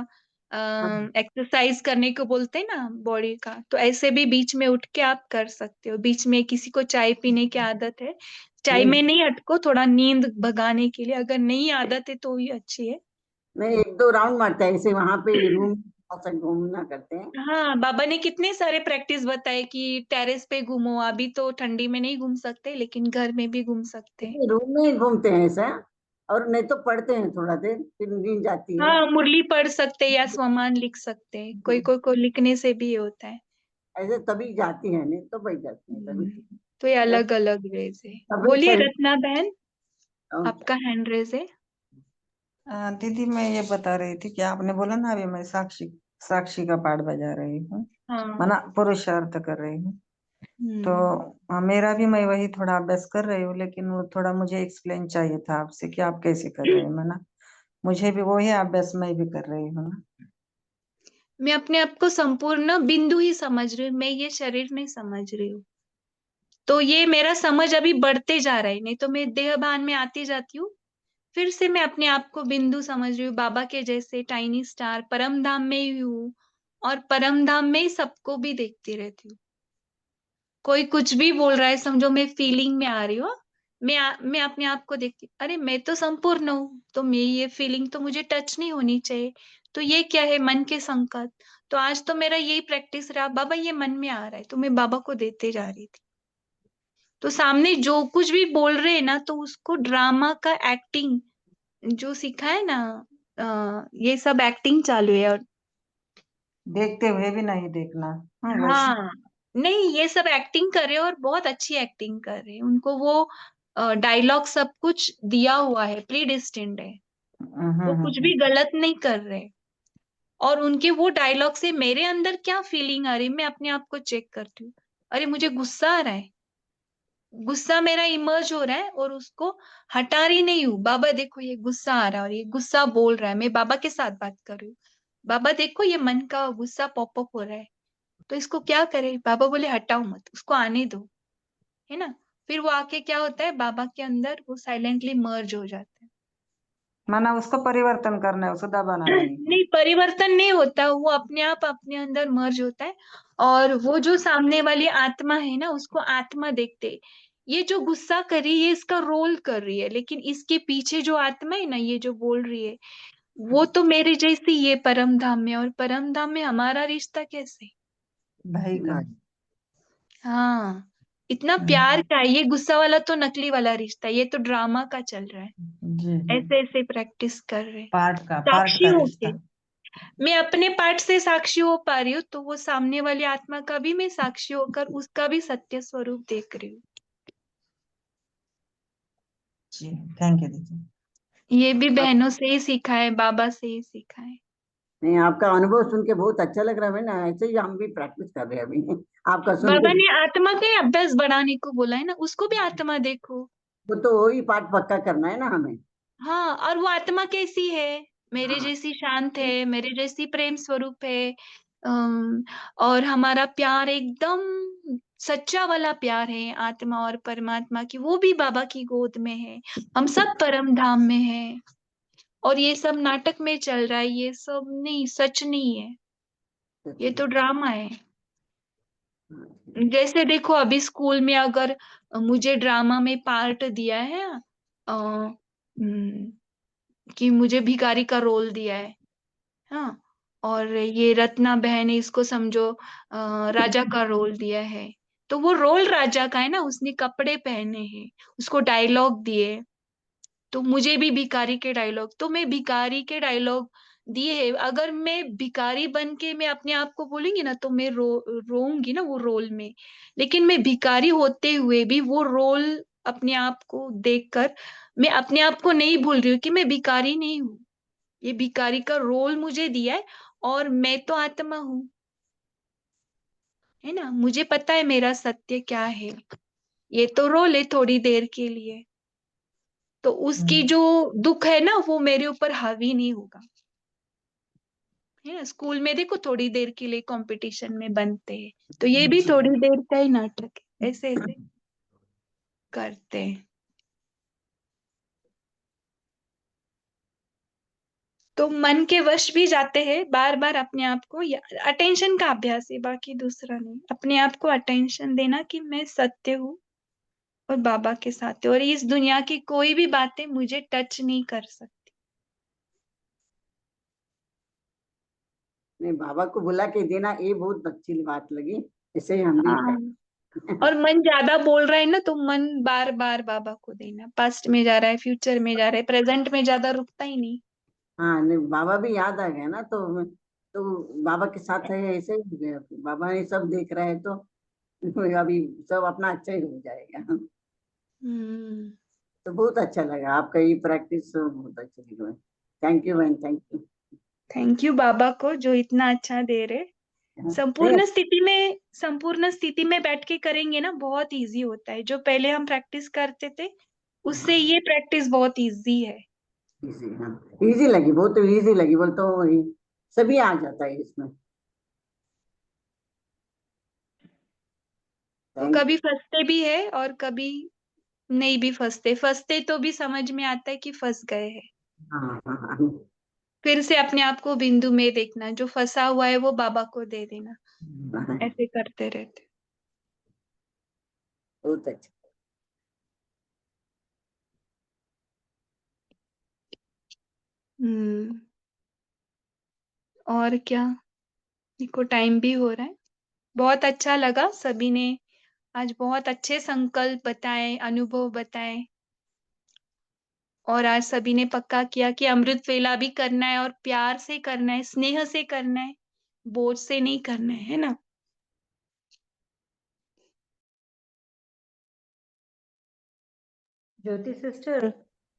A: एक्सरसाइज करने को बोलते हैं ना बॉडी का, तो ऐसे भी बीच में उठ के आप कर सकते हो। बीच में किसी को चाय पीने की आदत है, चाय
G: नहीं
A: में नहीं अटको, थोड़ा नींद भगाने के लिए, अगर नहीं आदत है तो भी अच्छी है।
G: नहीं, एक दो राउंड मारता है ऐसे, वहां पे रूम ऐसा घूमना करते हैं।
A: हाँ बाबा ने कितने सारे प्रैक्टिस बताए कि टेरेस पे घूमो, अभी तो ठंडी में नहीं घूम सकते, लेकिन घर में भी घूम सकते हैं।
G: रूम में ही घूमते हैं ऐसा, और नहीं तो पढ़ते हैं थोड़ा देर, फिर नींद जाती है।
A: हाँ मुरली पढ़ सकते हैं या स्वमान लिख सकते हैं, कोई कोई को लिखने से भी ये होता है।
G: ऐसे तभी जाती है, नहीं तो बैठ जाती है कभी।
A: तो ये अलग अलग वेज है।
G: तभी
A: बोलिए
G: शरीर।
A: रत्ना बहन,
G: और
A: आपका हैंड रेज है।
H: दीदी मैं ये बता रही थी कि आपने बोला ना अभी मैं साक्षी साक्षी का पाठ बजा रही हूँ,
A: हाँ।
H: माना पुरुषार्थ कर रही हूँ। तो मेरा भी मैं वही थोड़ा अभ्यास कर रही हूँ, लेकिन वो थोड़ा मुझे एक्सप्लेन चाहिए था आपसे कि आप कैसे कर रहे हैं, माना मुझे भी वही अभ्यास मैं भी कर रही हूँ ना।
A: मैं अपने आप को संपूर्ण बिंदु ही समझ रही हूँ, मैं ये शरीर नहीं समझ रही हूँ। तो ये मेरा समझ अभी बढ़ते जा रहा है, नहीं तो मैं देह भान में आती जाती हूँ। फिर से मैं अपने आप को बिंदु समझ रही हूँ, बाबा के जैसे टाइनी स्टार, परम धाम में ही हूँ, और परम धाम में ही सबको भी देखती रहती हूँ। कोई कुछ भी बोल रहा है, समझो मैं फीलिंग में आ रही हूँ, मैं अपने आप को देखती हूँ, अरे मैं तो संपूर्ण हूँ, तो मैं ये फीलिंग तो मुझे टच नहीं होनी चाहिए। तो ये क्या है? मन के संकट। तो आज तो मेरा यही प्रैक्टिस रहा, बाबा ये मन में आ रहा है, तो मैं बाबा को देते जा रही थी। तो सामने जो कुछ भी बोल रहे हैं ना, तो उसको ड्रामा का एक्टिंग जो सीखा है ना, ये सब एक्टिंग चालू है। और
H: देखते हुए भी नहीं देखना। बस।
A: हाँ, नहीं ये सब एक्टिंग कर रहे हैं और बहुत अच्छी एक्टिंग कर रहे हैं। उनको वो डायलॉग सब कुछ दिया हुआ है, प्री डिस्टिन्ड है, वो कुछ भी गलत नहीं कर रहे। और उनके वो डायलॉग से मेरे अंदर क्या फीलिंग आ रही है, मैं अपने आप को चेक करती हूँ। अरे मुझे गुस्सा आ रहा है, गुस्सा मेरा इमर्ज हो रहा है, और उसको हटा रही नहीं हूँ। बाबा देखो ये गुस्सा आ रहा है, और ये गुस्सा बोल रहा है, मैं बाबा के साथ बात कर रही हूँ। बाबा देखो ये मन का गुस्सा पॉप अप हो रहा है, तो इसको क्या करे? बाबा बोले हटाओ मत, उसको आने दो, है ना। फिर वो आके क्या होता है, बाबा के अंदर वो साइलेंटली मर्ज हो जाता है।
H: माना उसको परिवर्तन करना है, उसको दबाना नहीं।
A: नहीं, परिवर्तन नहीं होता, वो अपने आप अपने अंदर मर्ज होता है। और वो जो सामने वाली आत्मा है ना, उसको आत्मा देखते, ये जो गुस्सा कर रही है ये इसका रोल कर रही है, लेकिन इसके पीछे जो आत्मा है ना, ये जो बोल रही है, वो तो मेरे जैसी, ये परम धाम में। और परम धाम में हमारा रिश्ता कैसे?
H: भाई का।
A: हाँ, इतना प्यार का है। ये गुस्सा वाला तो नकली वाला रिश्ता है, ये तो ड्रामा का चल रहा है।
H: जी।
A: ऐसे ऐसे प्रैक्टिस कर रहे हैं,
H: पार्ट
A: साक्षी
H: का
A: होके।
H: रिश्ता।
A: मैं अपने पार्ट से साक्षी हो पा रही हूँ, तो वो सामने वाली आत्मा का भी मैं साक्षी होकर उसका भी सत्य स्वरूप देख रही हूँ।
H: जी, थैंक यू दीदी।
A: ये भी बहनों से ही सीखा है, बाबा से ही सीखा है।
G: नहीं, आपका अनुभव सुन के बहुत अच्छा लग रहा है ना, ऐसे ही हम भी प्रैक्टिस कर रहे हैं अभी आपका सुन
A: बाबा
G: के।
A: ने आत्मा का ही अभ्यास बढ़ाने को बोला है ना, उसको भी आत्मा देखो।
G: वो तो वही पाठ पक्का करना है ना हमें।
A: हाँ, और वो आत्मा कैसी है? मेरे
G: हाँ,
A: जैसी शांत है, मेरे जैसी प्रेम स्वरूप है। और हमारा प्यार एकदम सच्चा वाला प्यार है, आत्मा और परमात्मा की, वो भी बाबा की गोद में है। हम सब परम धाम में हैं। और ये सब नाटक में चल रहा है, ये सब नहीं, सच नहीं है, ये तो ड्रामा है। जैसे देखो, अभी स्कूल में अगर मुझे ड्रामा में पार्ट दिया है, कि मुझे भिखारी का रोल दिया है, हाँ, और ये रत्ना बहन है, इसको समझो राजा का रोल दिया है, तो वो रोल राजा का है ना, उसने कपड़े पहने हैं, उसको डायलॉग दिए। तो मुझे भी भिखारी के डायलॉग, तो मैं भिखारी के डायलॉग दिए है। अगर मैं भिखारी बन के मैं अपने आप को बोलूंगी ना, तो मैं रोऊंगी ना वो रोल में। लेकिन मैं भिखारी होते हुए भी वो रोल अपने आप को देखकर मैं अपने आप को नहीं भूल रही हूँ कि मैं भिखारी नहीं हूँ। ये भिखारी का रोल मुझे दिया है, और मैं तो आत्मा हूँ, है ना। मुझे पता है मेरा सत्य क्या है। ये तो रोल है थोड़ी देर के लिए, तो उसकी जो दुख है ना, वो मेरे ऊपर हावी नहीं होगा, है ना। स्कूल में देखो, थोड़ी देर के लिए कंपटीशन में बनते हैं, तो ये भी थोड़ी देर का ही नाटक है, ऐसे ऐसे करते हैं। तो मन के वश भी जाते हैं बार बार अपने आप को, अटेंशन का अभ्यास है, बाकी दूसरा नहीं। अपने आप को अटेंशन देना कि मैं सत्य हूँ, और बाबा के साथ है, और इस दुनिया की कोई भी बातें मुझे टच नहीं कर सकती।
G: नहीं, बाबा को बुला के देना ये बहुत अच्छी बात लगी, इससे ही हम भी
A: हाँ, और मन ज्यादा बोल रहा है ना, तो मन बार बार बाबा को देना। पास्ट में जा रहा है, फ्यूचर में जा रहा है, प्रेजेंट में ज्यादा रुकता ही नहीं।
G: हाँ, नहीं, बाबा भी याद आ गया ना, तो बाबा के साथ है ऐसे ही हो गया, बाबा ये सब देख रहा है तो अभी सब अपना अच्छा ही हो जाएगा।
A: हम्म।
G: तो बहुत अच्छा लगा आपका ये प्रैक्टिस, बहुत अच्छा लगा। थैंक यू बहन, थैंक यू।
A: थैंक यू बाबा को जो इतना अच्छा दे रहे।
G: नहीं,
A: संपूर्ण स्थिति में बैठ के करेंगे ना, बहुत इजी होता है। जो पहले हम प्रैक्टिस करते थे, उससे ये प्रैक्टिस बहुत इजी है।
G: इजी, हाँ, इजी लगी, बहुत इजी लगी, बोल तो वही सभी आ जाता है इसमें।
A: तो
G: Thank
A: कभी फंसते भी है और कभी नहीं भी फंसते तो भी समझ में आता है कि फंस गए हैं।
G: हाँ हाँ हाँ
A: फिर से अपने आप को बिंदु में देखना, जो फंसा हुआ है वो बाबा को दे देना, ऐसे करते रहते।
G: बहुत अच्छा।
A: और क्या, देखो टाइम भी हो रहा है। बहुत अच्छा लगा, सभी ने आज बहुत अच्छे संकल्प बताए, अनुभव बताए, और आज सभी ने पक्का किया कि अमृत वेला भी करना है और प्यार से करना है, स्नेह से करना है, बोझ से नहीं करना है ना।
F: ज्योति सिस्टर,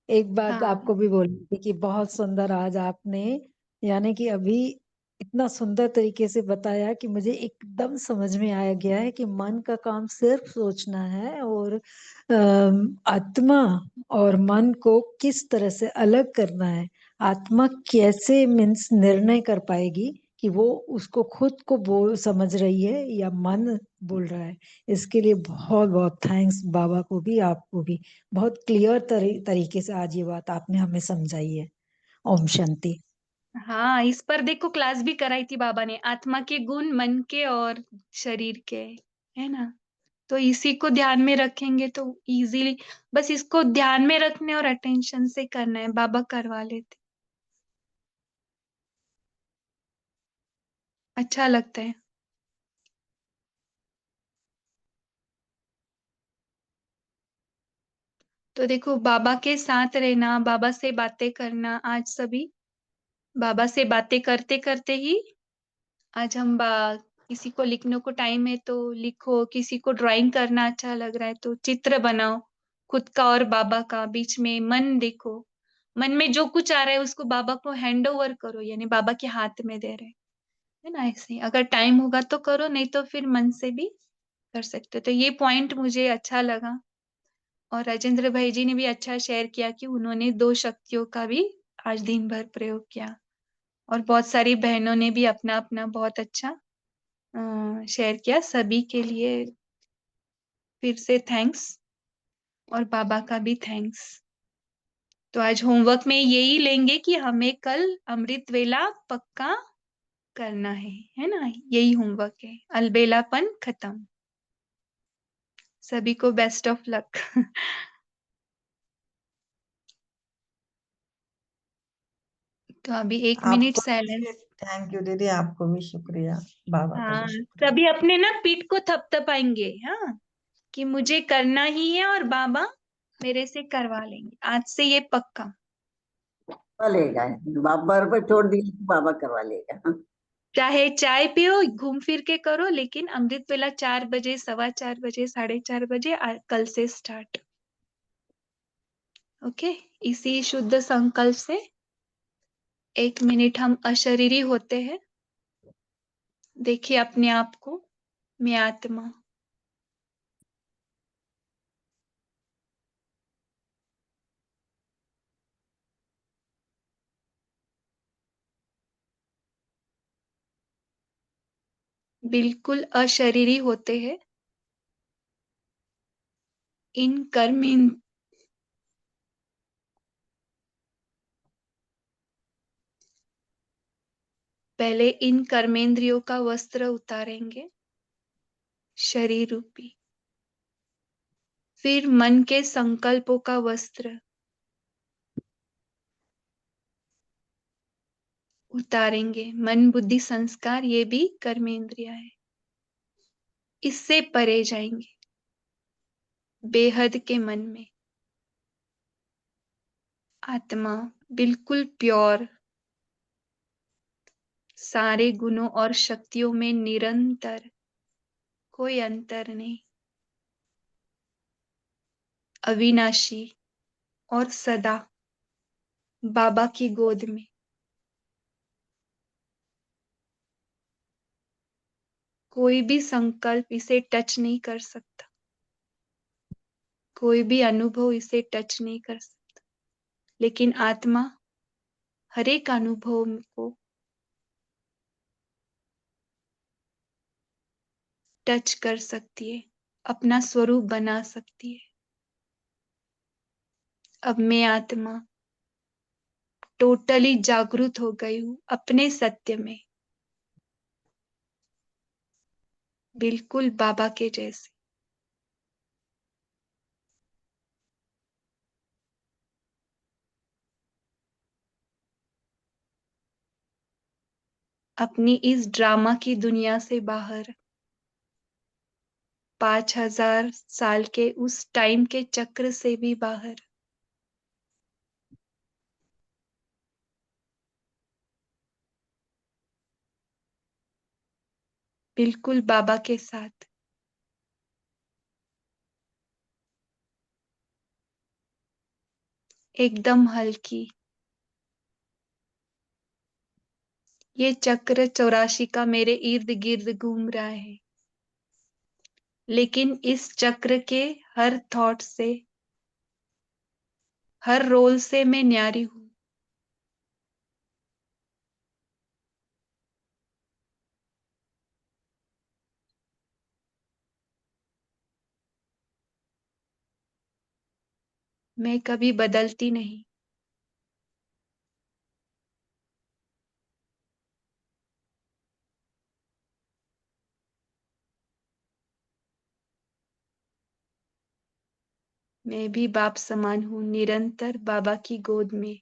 F: एक बात
A: हाँ
F: आपको भी बोलनी थी कि बहुत सुंदर आज आपने, यानी कि अभी इतना सुंदर तरीके से बताया कि मुझे एकदम समझ में आ गया है कि मन का काम सिर्फ सोचना है, और आत्मा और मन को किस तरह से अलग करना है। आत्मा कैसे मीन्स निर्णय कर पाएगी कि वो उसको खुद को बोल समझ रही है या मन बोल रहा है। इसके लिए बहुत बहुत थैंक्स बाबा को भी, आपको भी। बहुत क्लियर तरीके से आज ये बात आपने हमें समझाई है। ओम शांति।
A: हाँ, इस पर देखो क्लास भी कराई थी बाबा ने, आत्मा के गुण, मन के और शरीर के, है ना। तो इसी को ध्यान में रखेंगे तो इजीली, बस इसको ध्यान में रखने और अटेंशन से करना है, बाबा करवा लेते। अच्छा लगता है। तो देखो, बाबा के साथ रहना, बाबा से बातें करना, आज सभी बाबा से बातें करते करते ही आज हम किसी को लिखने को टाइम है तो लिखो, किसी को ड्राइंग करना अच्छा लग रहा है तो चित्र बनाओ, खुद का और बाबा का, बीच में मन देखो, मन में जो कुछ आ रहा है उसको बाबा को हैंड ओवर करो, यानी बाबा के हाथ में दे रहे, है ना। ऐसे अगर टाइम होगा तो करो, नहीं तो फिर मन से भी कर सकते हो। तो ये पॉइंट मुझे अच्छा लगा, और राजेंद्र भाई जी ने भी अच्छा शेयर किया कि उन्होंने 2 शक्तियों का भी आज दिन भर प्रयोग किया, और बहुत सारी बहनों ने भी अपना अपना बहुत अच्छा शेयर किया। सभी के लिए फिर से थैंक्स, और बाबा का भी थैंक्स। तो आज होमवर्क में यही लेंगे कि हमें कल अमृत वेला पक्का करना है ना। यही होमवर्क है, अलबेलापन खत्म। सभी को बेस्ट ऑफ लक। तो अभी 1 मिनट
H: आपको
A: साइलेंस।
H: थैंक यू दीदी, आपको भी शुक्रिया, बाबा का
A: हाँ,
H: भी शुक्रिया।
A: सभी अपने ना पीठ को थपथपाएंगे, हाँ, कि मुझे करना ही है और बाबा मेरे से करवा लेंगे, आज से ये पक्का।
G: लेगा, बाबा पर छोड़ दिया तो बाबा करवा लेगा। हाँ।
A: चाहे चाय पियो, घूम फिर के करो, लेकिन अमृत वेला 4 बजे, 4:15 बजे, 4:30 बजे कल से स्टार्ट। ओके, इसी शुद्ध संकल्प से 1 मिनट हम अशरीरी होते हैं। देखिए अपने आप को, मैं आत्मा। बिल्कुल अशरीरी होते हैं। इन कर्म पहले इन कर्मेंद्रियों का वस्त्र उतारेंगे, शरीर रूपी। फिर मन के संकल्पों का वस्त्र उतारेंगे, मन बुद्धि संस्कार, ये भी कर्मेंद्रिया है। इससे परे जाएंगे, बेहद के मन में। आत्मा बिल्कुल प्योर, सारे गुणों और शक्तियों में निरंतर, कोई अंतर नहीं, अविनाशी और सदा बाबा की गोद में। कोई भी संकल्प इसे टच नहीं कर सकता, कोई भी अनुभव इसे टच नहीं कर सकता, लेकिन आत्मा हर एक अनुभव को टच कर सकती है, अपना स्वरूप बना सकती है। अब मैं आत्मा टोटली जागरूक हो गई हूं अपने सत्य में, बिल्कुल बाबा के जैसे। अपनी इस ड्रामा की दुनिया से बाहर, 5000 साल के उस टाइम के चक्र से भी बाहर, बिल्कुल बाबा के साथ। एकदम हल्की। ये चक्र 84 का मेरे इर्द गिर्द घूम रहा है, लेकिन इस चक्र के हर थॉट से, हर रोल से मैं न्यारी हूं। मैं कभी बदलती नहीं। मैं भी बाप समान हूं, निरंतर बाबा की गोद में।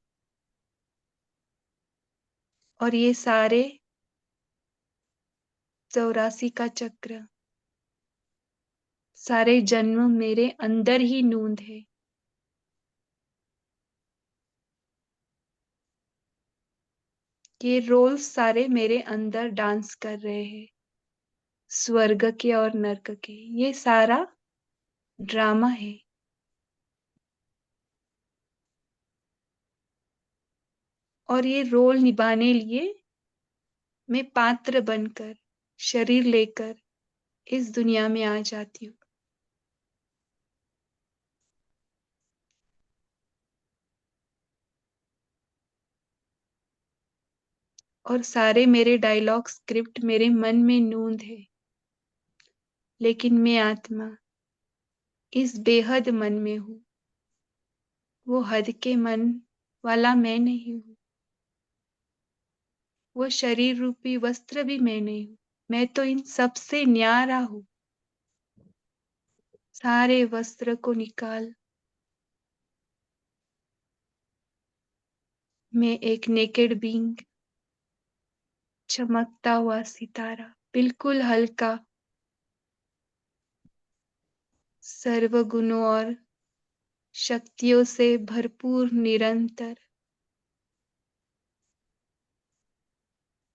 A: और ये सारे 84 का चक्र, सारे जन्म मेरे अंदर ही नूंद है। ये रोल सारे मेरे अंदर डांस कर रहे हैं, स्वर्ग के और नर्क के। ये सारा ड्रामा है। और ये रोल निभाने लिए मैं पात्र बनकर, शरीर लेकर इस दुनिया में आ जाती हूँ। और सारे मेरे डायलॉग स्क्रिप्ट मेरे मन में नूंद है, लेकिन मैं आत्मा इस बेहद मन में हूँ। वो हद के मन वाला मैं नहीं हूँ। वो शरीर रूपी वस्त्र भी मैं नहीं हूँ। मैं तो इन सब से न्यारा हूँ। सारे वस्त्र को निकाल, मैं एक नेकेड बीइंग, चमकता हुआ सितारा, बिल्कुल हल्का, सर्व गुणों और शक्तियों से भरपूर, निरंतर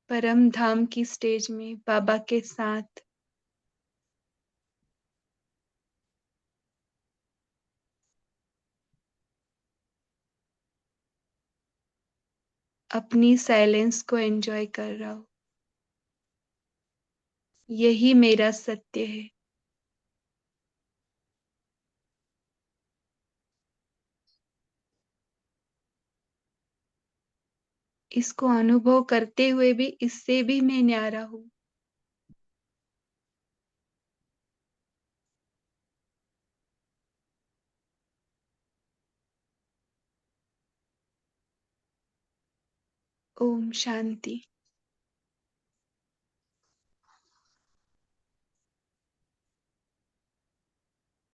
A: परम धाम की स्टेज में बाबा के साथ। अपनी साइलेंस को एंजॉय कर रहा हूं। यही मेरा सत्य है। इसको अनुभव करते हुए भी, इससे भी मैं न्यारा हूं। ओम शांति।